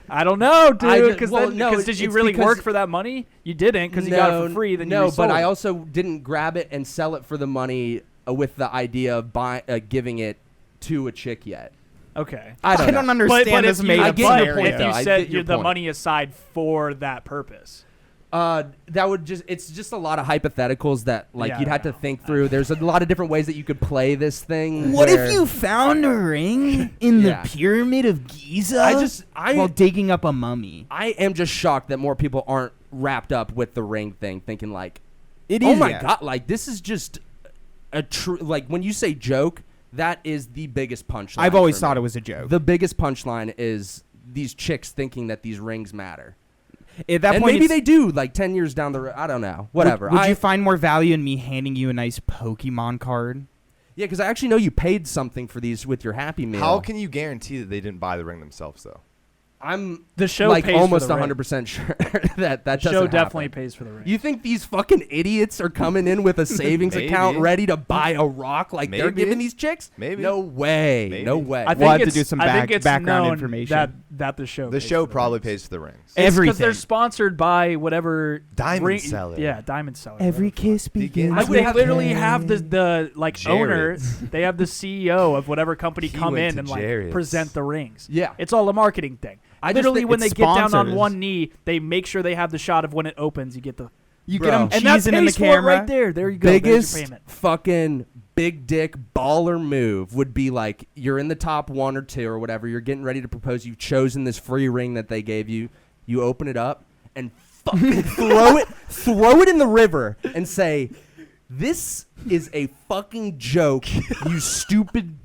I don't know, dude. Because did you it's really because- work for that money? You didn't, because you got it for free. Then you no, resold but I it. also didn't grab it and sell it for the money with the idea of giving it to a chick yet. Okay. I don't know. understand But this if made you, up get your scenario. point, if though. you I set get your the point. money aside for that purpose. That would it's just a lot of hypotheticals that Yeah, you'd have to think through. There's a lot of different ways that you could play this thing. What where- if you found a ring in Yeah. the pyramid of Giza while digging up a mummy? I am just shocked that more people aren't wrapped up with the ring thing, thinking like, It oh is, my yeah. god, like this is just a true. Like when you say joke, that is the biggest punchline. I've always for thought me. it was a joke. The biggest punchline is these chicks thinking that these rings matter. At that And point, maybe it's- they do, like 10 years down the road. I don't know. Whatever. Would you find more value in me handing you a nice Pokemon card? Yeah, because I actually know you paid something for these with your Happy Meal. How can you guarantee that they didn't buy the ring themselves, though? I'm The show like pays almost for the ring. 100% sure that The doesn't show definitely happen. pays for the ring. You think these fucking idiots are coming in with a savings Maybe. account ready to buy a rock like they're Maybe. giving these chicks? Maybe. No way. Maybe. No way. I think We'll have to it's- do some I think it's background known information. That the show The pays show for the probably rings. pays for the rings. It's 'cause Everything. they're sponsored by whatever Diamond ring, seller. Yeah, Diamond Seller. Every whatever the fuck. kiss begins Like, with they literally a have the owner. Jared's. They have the CEO of whatever company He come went in to and like Jared's. present the rings. Yeah. It's all a marketing thing. I just Literally, think when they it's get down on sponsors. one knee, they make sure they have the shot of when it opens. You get the You Bro. get them and that cheesing in the pays for it camera. right there. There you go. There's your Biggest payment. fucking big dick baller move would be like you're in the top 1 or 2 or whatever. You're getting ready to propose. You've chosen this free ring that they gave you. You open it up and fucking throw it in the river and say, "This is a fucking joke, you stupid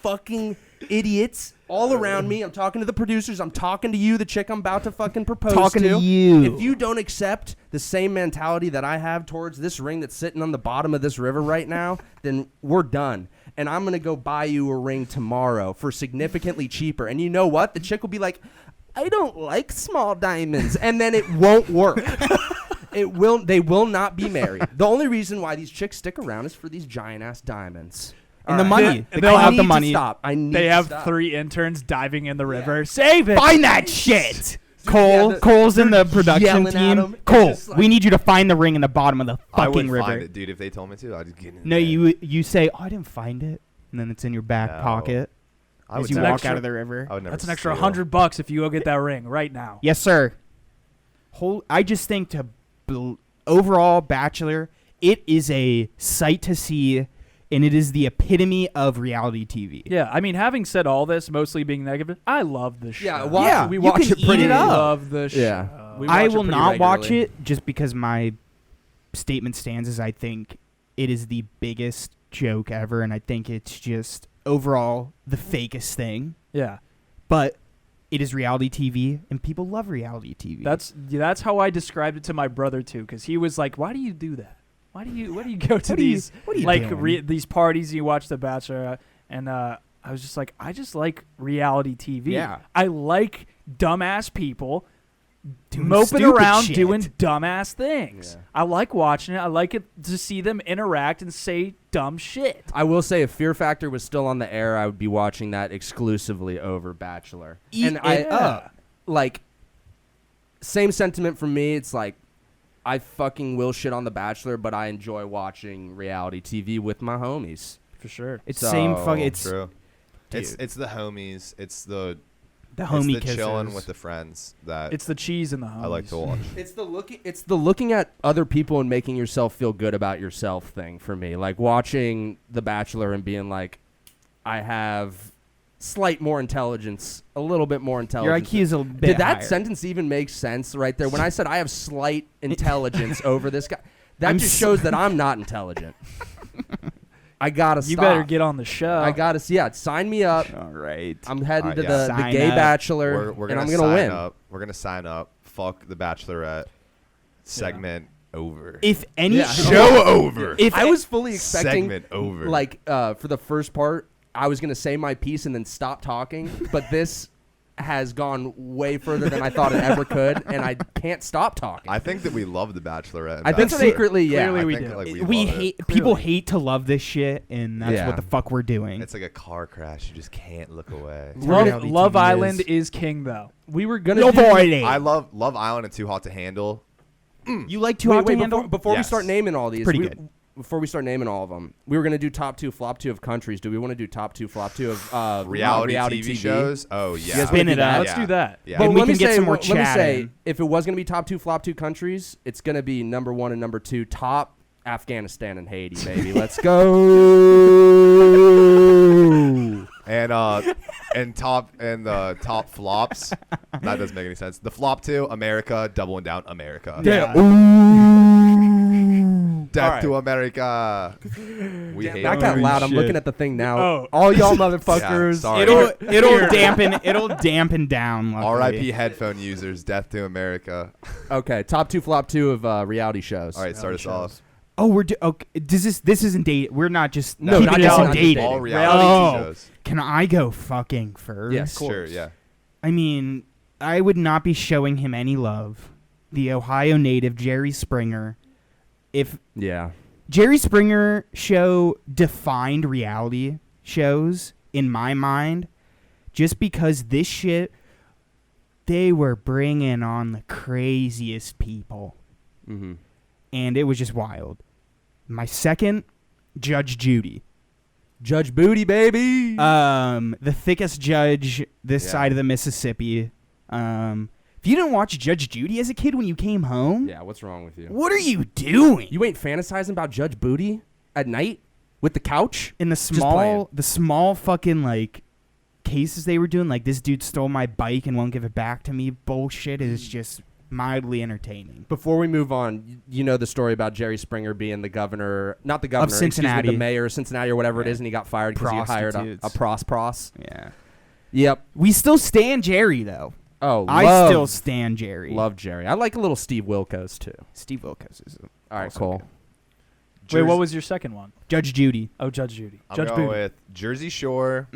fucking idiots all around me." I'm talking to the producers. I'm talking to you, the chick I'm about to fucking propose Talking to to. you. If you don't accept the same mentality that I have towards this ring that's sitting on the bottom of this river right now, then we're done. And I'm going to go buy you a ring tomorrow for significantly cheaper. And you know what? The chick will be like, "I don't like small diamonds." And then it won't work. They will not be married. The only reason why these chicks stick around is for these giant ass diamonds. And the All money. They- They they'll call out need the to money. stop. I need They to have stop. 3 interns diving in the river. Save it. Find that shit. Yeah, Cole's in the production yelling at team. 'em. It's Cole, just like- we need you to find the ring in the bottom of the I fucking would river. find it, dude. If they told me to, I'd just get in No, there. you say, "Oh, I didn't find it," and then it's in your back No. pocket I as would you never- walk out of the river. I would never That's an extra steal. $100 if you go get that ring right now. Yes, sir. I just think overall, Bachelor, it is a sight to see, and it is the epitome of reality TV. Yeah, I mean, having said all this, mostly being negative, I love the show. Yeah, we you watch can it eat pretty it I up. love the show. Yeah. We I watch it will pretty not watch regularly. it just because my statement stands as I think it is the biggest joke ever, and I think it's just overall the fakest thing. Yeah, But it is reality TV, and people love reality TV. that's how I described it to my brother too, because he was like, "Why do you do that? Why do you go to What are you- these what are you like doing?" these parties and you watch The Bachelor?" And I was just like, I just like reality TV. Yeah. I like dumbass people Doing moping stupid around shit. doing dumbass things. Yeah. I like watching it. I like it to see them interact and say dumb shit. I will say, if Fear Factor was still on the air, I would be watching that exclusively over Bachelor. Eat and it up. Like, same sentiment from me. It's like, I fucking will shit on The Bachelor, but I enjoy watching reality TV with my homies. For sure. It's So same fucking. It's True. Dude. It's the homies. It's the homie it's the kisses. chilling with the friends that It's the cheese and the homies. I like to watch. It's the looking at other people and making yourself feel good about yourself thing for me. Like watching The Bachelor and being like, I have slight more intelligence, a little bit more Your intelligence. IQ is a bit Did that higher. sentence even make sense right there? When I said I have slight intelligence over this guy, that I'm just s- shows that I'm not intelligent. I gotta You stop. better get on the show. I gotta see. Yeah, sign me up. All right. I'm heading Alright, to yeah. the Sign gay up. bachelor, We're and gonna I'm gonna sign win. up. We're gonna sign up. Fuck the Bachelorette segment over. If any Yeah. Show over. if I was fully expecting, segment over. like, for the first part, I was gonna say my piece and then stop talking. But this has gone way further than I thought it ever could, and I can't stop talking. I think that we love The Bachelorette. and I think Bachelor. secretly, yeah. Clearly I we think, do. like, We love it. hate people hate to love this shit, and that's Yeah. what the fuck we're doing. It's like a car crash. You just can't look away. Love, reality Love TV Island is. is king though. We were gonna No do. voiding. I love Love Island and Too Hot to Handle. You like Too Hot to Handle? Before we Yes. start naming all these, Pretty good. Before we start naming all of them, we were gonna do top 2, flop 2 of countries. Do we want to do top 2, flop 2 of Reality TV shows. Oh yeah. You guys Spin wanna it do that? up. Let's do that. Yeah. But And we let me can get say, some more let me say, chat in. if it was going to be top 2, flop 2 countries, it's going to be number 1 and number 2, top Afghanistan and Haiti, baby. Let's go. And the top flops. That doesn't make any sense. The flop 2, America, doubling down America. Yeah. Death to America. We hate That got Holy loud. I'm shit. looking at the thing now. Oh. All y'all motherfuckers. sorry. It'll dampen down. Luckily. R.I.P. headphone users. Death to America. Okay, top 2, flop 2 of reality shows. All right, start us off. Oh, okay. This isn't date. We're not just No, keeping not this dating, on not dating. All dating. reality Oh. shows. Can I go fucking first? Yes. Of Sure, course. yeah. I mean, I would not be showing him any love. The Ohio native Jerry Springer. If Yeah. Jerry Springer show defined reality shows in my mind, just because this shit, they were bringing on the craziest people, Mm-hmm. and it was just wild. My second, Judge Judy. Judge Booty, baby. The thickest judge this Yeah. side of the Mississippi. If you didn't watch Judge Judy as a kid when you came home, yeah, what's wrong with you? what are you doing? You ain't fantasizing about Judge Booty at night with the couch? In the playing. small fucking like cases they were doing, like this dude stole my bike and won't give it back to me. Bullshit is just mildly entertaining. Before we move on, you know the story about Jerry Springer being the governor, not the governor, excuse me, Cincinnati. the mayor of Cincinnati or whatever it Yeah. is, and he got fired because he hired a Prostitutes. pros. Yeah, Yep. we still stand Jerry though. Oh, I still stand Jerry. love Jerry. I like a little Steve Wilkos too. Steve Wilkos is All right, also cool. good. Wait, what was your second one? Judge Judy. Oh, Judge Judy. I'm Judge going Booty. with Jersey Shore.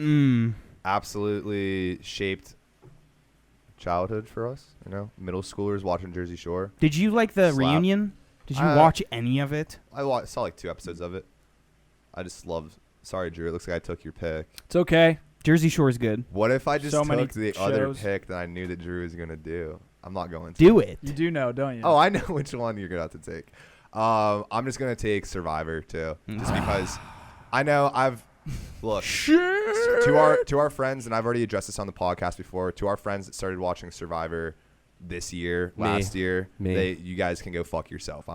Absolutely shaped childhood for us. You know, middle schoolers watching Jersey Shore. Did you like the Slap. reunion? Did you Uh, watch any of it? Saw like 2 episodes of it. I just loved. Sorry, Drew. It looks like I took your pick. It's okay. Jersey Shore is good. What if I just So many took the other shows. pick that I knew that Drew was gonna do? I'm not going to. Do it. You do know, don't you? Oh, I know which one you're gonna have to take. I'm just gonna take Survivor too, just because I know look to our friends, and I've already addressed this on the podcast before. To our friends that started watching Survivor this year, Me. last year, Me. you guys can go fuck yourself.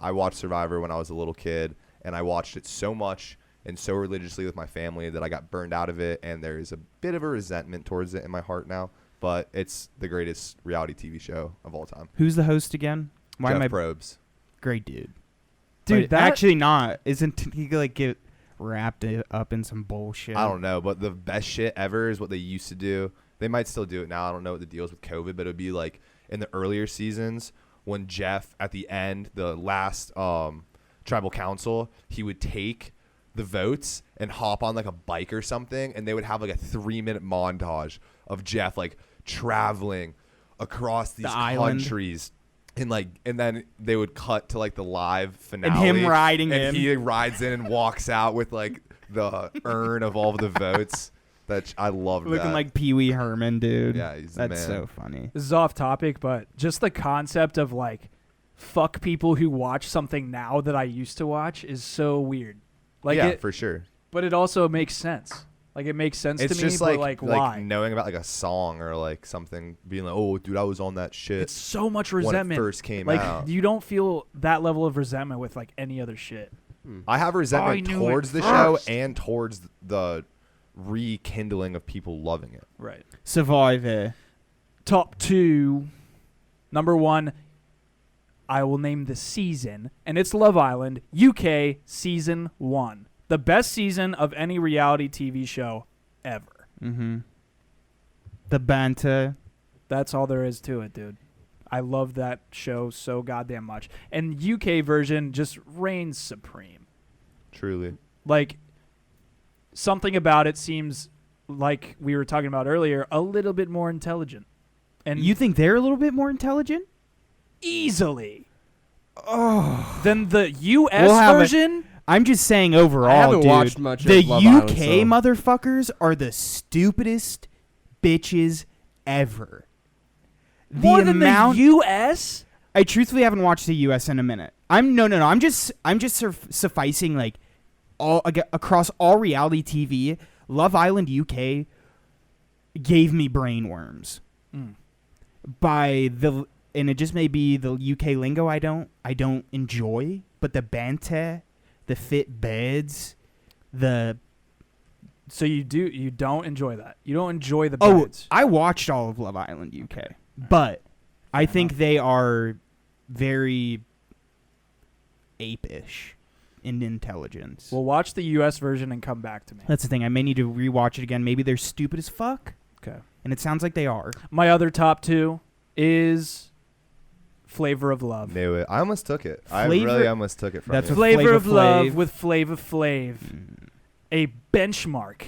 I watched Survivor when I was a little kid, and I watched it so much and so religiously with my family that I got burned out of it, and there's a bit of a resentment towards it in my heart now. But it's the greatest reality TV show of all time. Who's the host again? Why am I Jeff Probst. great dude? Dude, But that actually not. Isn't he like get wrapped up in some bullshit? I don't know, but the best shit ever is what they used to do. They might still do it now. I don't know what the deal is with COVID, but it would be like in the earlier seasons when Jeff, at the end, the last tribal council, he would take the votes and hop on like a bike or something, and they would have like a 3-minute montage of Jeff like traveling across these island. countries. And then they would cut to like the live finale, And him riding and in. he rides in and walks out with like the urn of all of the votes. I love Looking that. like Pee Wee Herman, dude. Yeah, he's the That's man. so funny. This is off topic, but just the concept of like fuck people who watch something now that I used to watch is so weird. Like yeah, it, for sure. but it also makes sense. Like it makes sense It's to me, just but like why? knowing about like a song or like something, being like, oh, dude, I was on that shit It's so much when it resentment. first came like out. you don't feel that level of resentment with like any other shit. I have resentment knew it towards the show first. and towards the rekindling of people loving it. Right. Survivor. Top 2. Number 1, I will name the season, and it's Love Island, UK season 1. The best season of any reality TV show ever. Mm-hmm. The banter. That's all there is to it, dude. I love that show so goddamn much. And UK version just reigns supreme. Truly. Like, something about it seems like we were talking about earlier, a little bit more intelligent. And You think they're a little bit more intelligent? easily. Than the U.S. We'll have it. version. I'm just saying overall, I haven't dude, watched much the of Love UK Island, so- motherfuckers are the stupidest bitches ever. More than amount the U.S.? I truthfully haven't watched the U.S. in a minute. No. I'm just sufficing like across all reality TV. Love Island UK gave me brainworms and it just may be the UK lingo I don't enjoy, but the banter, the fit beds, the So you don't enjoy that. You don't enjoy the oh, beds. I watched all of Love Island UK, but I think they are very ape-ish in intelligence. Well, watch the U.S. version and come back to me. That's the thing. I may need to rewatch it again. Maybe they're stupid as fuck, Okay. and it sounds like they are. My other top 2 is Flavor of Love. Knew it. I almost took it. I Flavor- really almost took it from That's you. what- Flavor Flavor of Love Flav. with Flavor Flav. A benchmark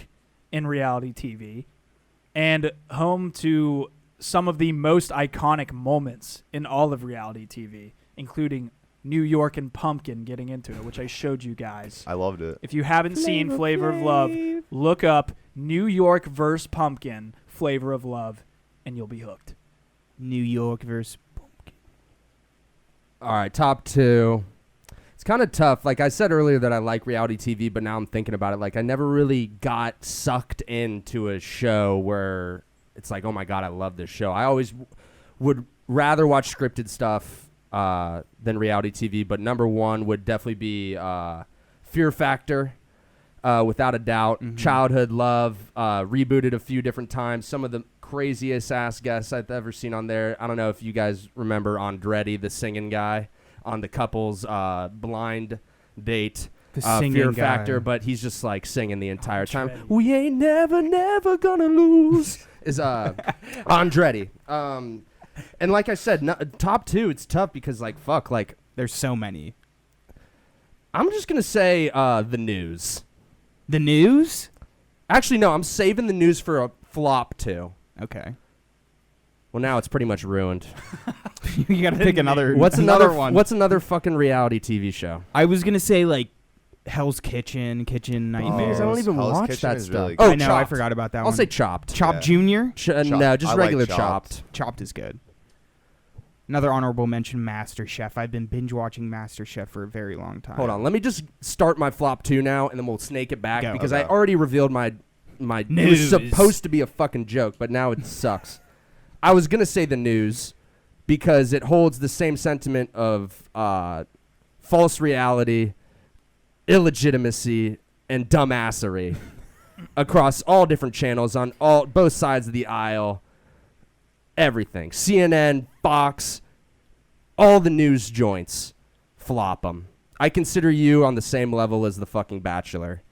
in reality TV and home to some of the most iconic moments in all of reality TV, including New York and Pumpkin getting into it, which I showed you guys. I loved it. If you haven't seen Flavor of Love, look up New York vs. Pumpkin, Flavor of Love, and you'll be hooked. New York versus. All right, top 2. It's kind of tough. Like I said earlier that I like reality TV, but now I'm thinking about it. Like I never really got sucked into a show where it's like, oh my God, I love this show. I always would rather watch scripted stuff than reality TV. But number 1 would definitely be Fear Factor, without a doubt. Mhm. Childhood Love, rebooted a few different times. Some of the craziest ass guests I've ever seen on there. I don't know if you guys remember Andretti, the singing guy, on the couple's blind date. The singing Fear guy. Factor, but he's just like singing the entire time. Andretti. We ain't never gonna lose. Is Andretti. And like I said, top 2, it's tough because like fuck, like There's so many. I'm just gonna say the news. The news? Actually, no, I'm saving the news for a flop 2. Okay. Well, now it's pretty much ruined. You gotta pick another. What's another another one? What's another fucking reality TV show? I was gonna say like Hell's Kitchen, Kitchen Nightmares. I don't even Hell's watch Kitchen that is stuff. really Oh, good. I know. I Chopped. forgot about that I'll one. say Chopped. Chopped Yeah. Junior. Chopped. No, just I like regular Chopped. Chopped. Chopped is good. Another honorable mention, MasterChef. I've been binge watching MasterChef for a very long time. Hold on, let me just start my flop 2 now, and then we'll snake it back Go. because Okay. I already revealed my. It was News. supposed to be a fucking joke, but now it sucks. I was gonna say the news because it holds the same sentiment of false reality, illegitimacy, and dumbassery across all different channels on both sides of the aisle. Everything. CNN, Fox, all the news joints, flop them. I consider you on the same level as the fucking Bachelor.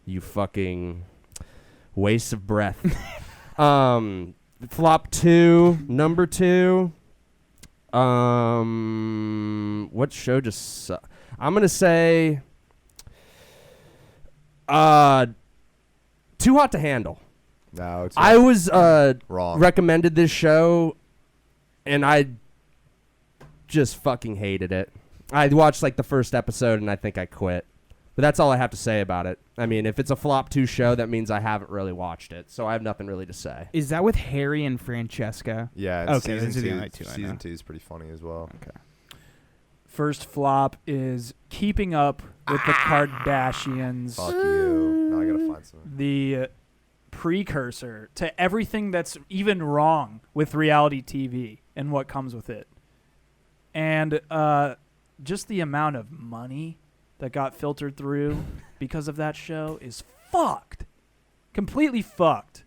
You fucking waste of breath. Flop 2, number 2. What show just I'm gonna say Too Hot to Handle. No, it's I was wrong. recommended this show, and I just fucking hated it. I watched like the first episode, and I think I quit. But that's all I have to say about it. I mean, if it's a flop 2 show, that means I haven't really watched it, so I have nothing really to say. Is that with Harry and Francesca? Yeah. And Okay, those are the only two I know. Season 2 is pretty funny as well. Okay. First flop is Keeping Up with the Kardashians. Fuck you. Now I gotta find some. The precursor to everything that's even wrong with reality TV and what comes with it. And just the amount of money that got filtered through because of that show is fucked. Completely fucked.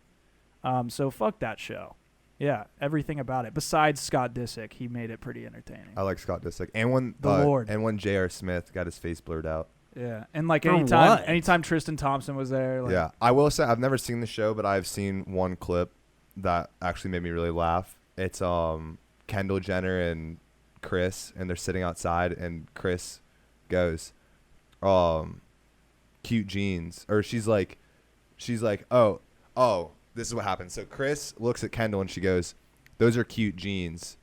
So fuck that show. Yeah, everything about it. Besides Scott Disick, he made it pretty entertaining. I like Scott Disick. And when The Lord. And when J.R. Smith got his face blurred out. Yeah, and like For anytime what? anytime Tristan Thompson was there, like, Yeah. I will say I've never seen the show, but I've seen one clip that actually made me really laugh. It's Kendall Jenner and Chris, and they're sitting outside, and Chris goes, cute jeans, or she's like, oh, Oh, this is what happens. So Chris looks at Kendall and she goes, "Those are cute jeans."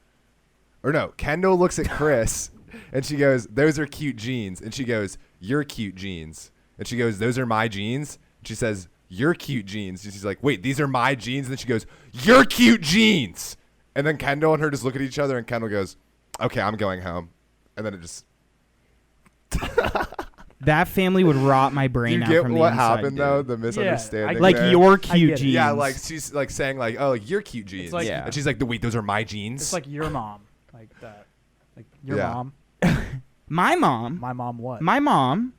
Or no, Kendall looks at Chris and she goes, "Those are cute jeans." And she goes, "You're cute jeans." And she goes, "Those are my jeans." And she says, "You're cute jeans." And she's like, "Wait, these are my jeans?" And then she goes, "You're cute jeans." And then Kendall and her just look at each other and Kendall goes, "Okay, I'm going home." And then it just... That family would rot my Do brain you out get from what the inside, happened, dude. though? The misunderstanding Like there? your I cute get it. jeans. Yeah, like she's like saying like, "Oh, like you're cute jeans." like- Yeah. And she's like, "Wait, those are my jeans?" It's like your mom, like that. Like your Yeah. mom. My mom. My mom what? My mom.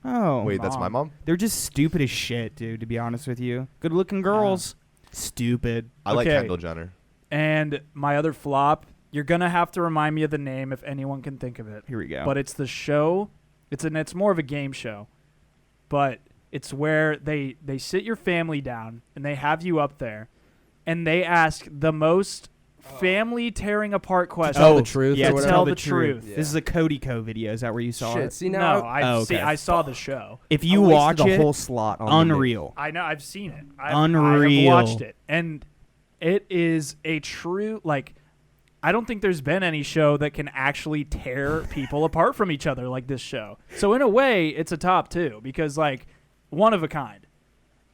Oh. Wait, that's my mom? They're just stupid as shit, dude, to be honest with you. Good looking girls. Stupid. I like Okay. Kendall Jenner. And my other flop, you're gonna have to remind me of the name if anyone can think of it. Here we go. But it's the show. It's more of a game show, but it's where they sit your family down and they have you up there, and they ask the most family tearing apart questions. Tell the truth Yeah, or to whatever? tell Tell the the truth. truth. This is a Cody Co video. Is that where you saw Shit, it? see now. No, I saw the show. If you I watch wasted a it, whole slot on the unreal. I know. I've seen it. Unreal. I've watched it, and it is a true like. I don't think there's been any show that can actually tear people apart from each other like this show. So in a way, it's a top 2 because like one of a kind.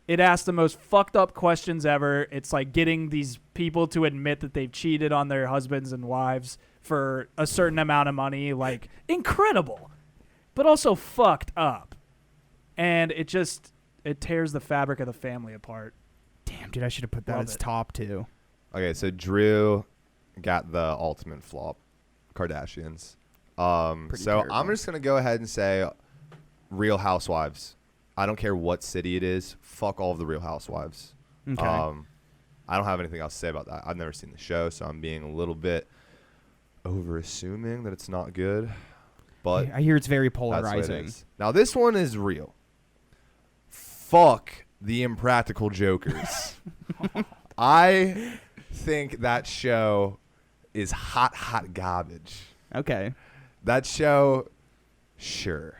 It asks the most fucked up questions ever. It's like getting these people to admit that they've cheated on their husbands and wives for a certain amount of money. Like incredible, but also fucked up. And it tears the fabric of the family apart. Damn, dude, I should have put that Love as it. top 2. Okay, so Drew got the ultimate flop, Kardashians. Pretty So terrible. I'm just gonna go ahead and say Real Housewives. I don't care what city it is. Fuck all of the Real Housewives. Okay. I don't have anything else to say about that. I've never seen the show, so I'm being a little bit over assuming that it's not good. But I hear it's very that's what it polarizing. is. Now this one is real. Fuck the Impractical Jokers. I think that show is hot garbage. Okay. That show, sure.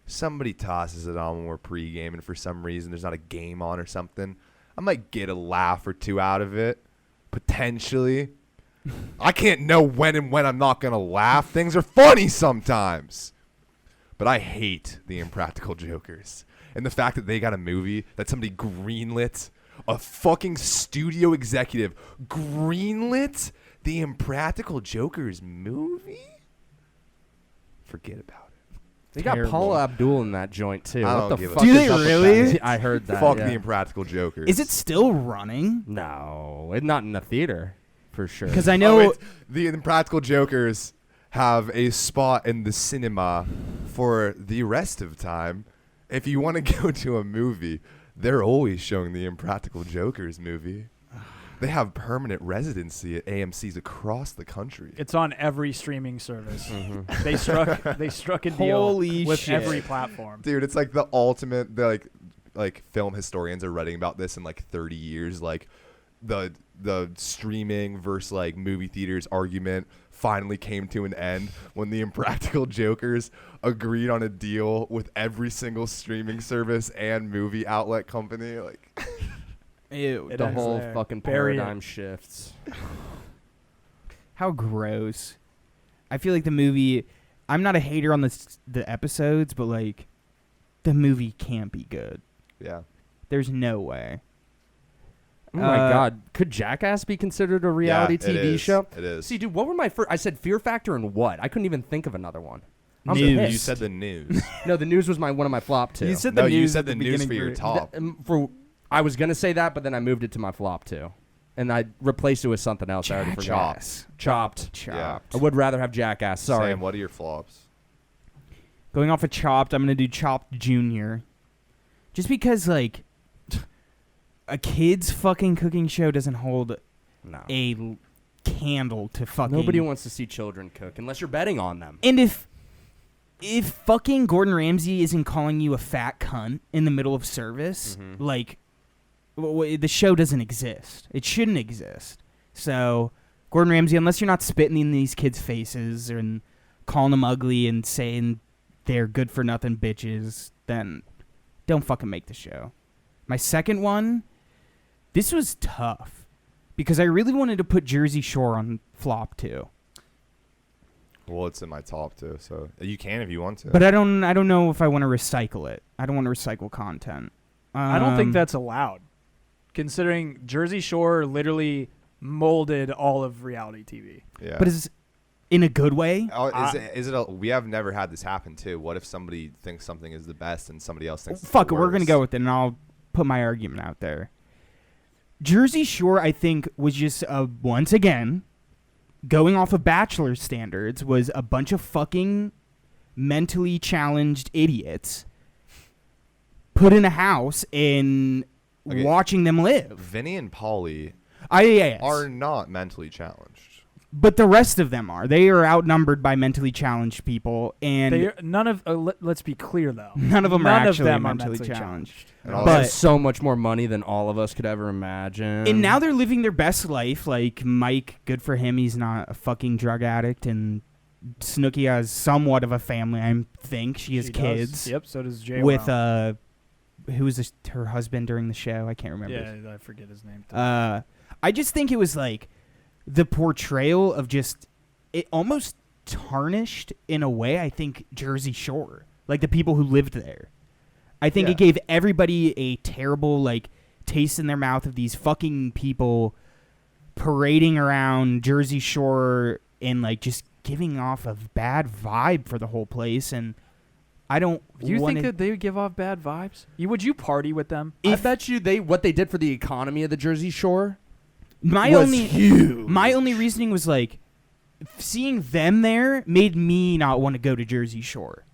Somebody tosses it on when we're pre-gaming for some reason. There's not a game on or something. I might get a laugh or two out of it, potentially. I can't know when I'm not going to laugh. Things are funny sometimes. But I hate the Impractical Jokers. And the fact that they got a movie that somebody greenlit, a fucking studio executive greenlit the Impractical Jokers movie? Forget about it. They got Terrible. Paula Abdul in that joint too. I What don't the give a fuck Do is they up with really? that? I heard that. Fuck yeah. the Impractical Jokers. Is it still running? No, it's not in the theater for sure. Because I know Oh, the Impractical Jokers have a spot in the cinema for the rest of time. If you want to go to a movie, they're always showing the Impractical Jokers movie. They have permanent residency at AMC's across the country. It's on every streaming service. Mhm. They struck a deal Holy with shit. every platform. Dude, it's like the ultimate. They're like film historians are writing about this in like 30 years. Like the streaming versus like movie theaters argument finally came to an end when the Impractical Jokers agreed on a deal with every single streaming service and movie outlet company. Like, Ew, It the ends whole there. fucking Bury it. paradigm shifts. how gross. I feel like the movie. I'm not a hater on the episodes, but like, the movie can't be good. yeah. There's no way. Oh my god, could Jackass be considered a reality Yeah, it TV is. show? It is. See, dude, what were my first? I said Fear Factor and what? I couldn't even think of another one. I'm News. pissed. You said the news. No, the news was one of my flop two. You said No, the you news said at the the news beginning for your for- top. I was gonna say that, but then I moved it to my flop two, and I replaced it with something else. I already forgot. Jackass. Chopped. Chopped. I would rather have Jackass. Sorry. Sam, what are your flops? Going off of Chopped, I'm gonna do Chopped Junior. Just because like a kid's fucking cooking show doesn't hold No. a candle to fucking. Nobody wants to see children cook unless you're betting on them. And if fucking Gordon Ramsay isn't calling you a fat cunt in the middle of service, Mhm. like the show doesn't exist. It shouldn't exist. So Gordon Ramsay, unless you're not spitting in these kids' faces and calling them ugly and saying they're good for nothing bitches, then don't fucking make the show. My second one This was tough because I really wanted to put Jersey Shore on flop 2. Well, it's in my top too, so you can if you want to. But I don't know if I want to recycle it. I don't want to recycle content. I don't think that's allowed, considering Jersey Shore literally molded all of reality TV. yeah. But is in a good way? Oh, we have never had this happen too. What if somebody thinks something is the best and somebody else thinks it's Fuck the it, we're gonna worst? go with it, and I'll put my argument out there. Jersey Shore, I think, was just once again going off of Bachelor standards, was a bunch of fucking mentally challenged idiots put in a house and Okay. watching them live. Vinny and Pauly Yes. are not mentally challenged. But the rest of them are. They are outnumbered by mentally challenged people, and Let's be clear though. none of them None are of actually them are mentally mentally challenged. And They also- have But so much more money than all of us could ever imagine. and now they're living their best life. Like Mike, good for him. He's not a fucking drug addict, and Snooki has somewhat of a family. I think she has She kids does. Yep. So does Jay. with who was her husband during the show? I can't remember. Yeah, I forget his name. I just think it was like the portrayal of just it almost tarnished in a way. I think Jersey Shore, like the people who lived there. I think Yeah. it gave everybody a terrible like taste in their mouth of these fucking people parading around Jersey Shore and like just giving off a bad vibe for the whole place. And I don't. You wanna- think that they would give off bad vibes? Would you party with them? I bet you what they did for the economy of the Jersey Shore my was only huge. My only reasoning was like seeing them there made me not want to go to Jersey Shore.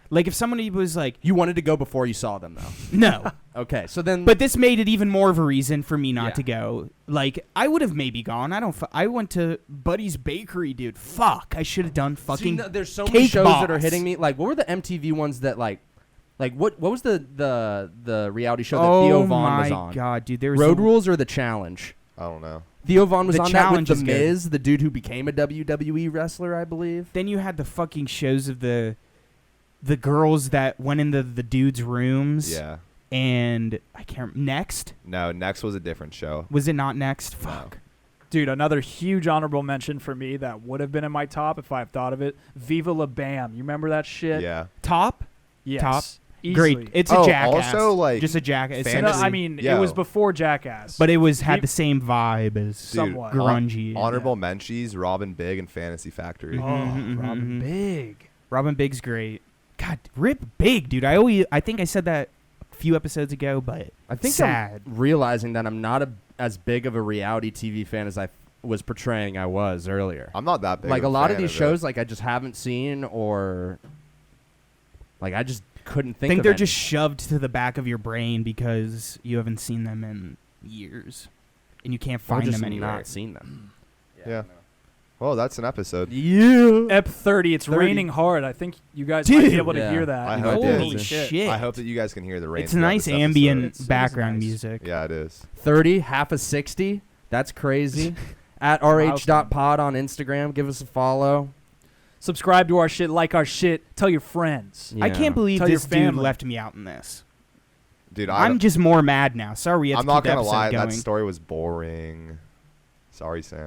Like if somebody was like, You wanted to go before you saw them, though. no, Okay, so then. but this made it even more of a reason for me not Yeah. to go. Like I would have maybe gone. I went to Buddy's Bakery, dude. Fuck, I should have done fucking. See, there's so many Cake shows that are Boss. hitting me. Like, what were the MTV ones that what was the reality show that oh Theo Vaughn was my on? god, dude, there was Road a- Rules or The Challenge? I don't know. Theo Vaughn was The on that with Challenge The is good. Miz, the dude who became a WWE wrestler, I believe. Then you had the fucking shows of the girls that went into the dudes' rooms. Yeah. And I can't. Next, No, Next was a different show. was it not Next? Fuck. Dude, another huge honorable mention for me that would have been in my top if I had thought of it. Viva La Bam. You remember that shit? Yeah. Top. Yes. Top. Easily. Great. It's a Oh, jackass. also, like, just a jackass. fantasy- No, essentially. I mean, Yo. it was before Jackass. But it was had Viv- the same vibe as somewhat. grungy. Honorable mentions: Robin Big and Fantasy Factory. Oh, Mhm, Robin mhm. Big. Robin Big's great. God, Rip Big, dude. I think I said that a few episodes ago, but I think sad. I'm realizing that I'm not as big of a reality TV fan as I was portraying I was earlier. I'm not that big. Like of a lot fan of these it. shows, like I just haven't seen, or like I just couldn't I think. think of they're any. just shoved to the back of your brain because you haven't seen them in years, and you can't Or find just them anywhere. not seen them. Yeah. Well, that's an episode. Yeah. Ep 30. It's 30. raining hard. I think you guys might be able to Yeah. hear that. I hope it Holy is. shit! I hope that you guys can hear the rain. It's throughout nice this episode. ambient It is background nice. music. Yeah, it is. 30, half a 60. That's crazy. At rh.pod on Instagram. Give us a follow. Subscribe to our shit, like our shit, tell your friends. I Yeah. can't believe Tell your this dude family. left me out in this. Dude, I'm just more mad now. Sorry, we have I'm to not keep the gonna lie. episode That going. story was boring. Sorry, Sam.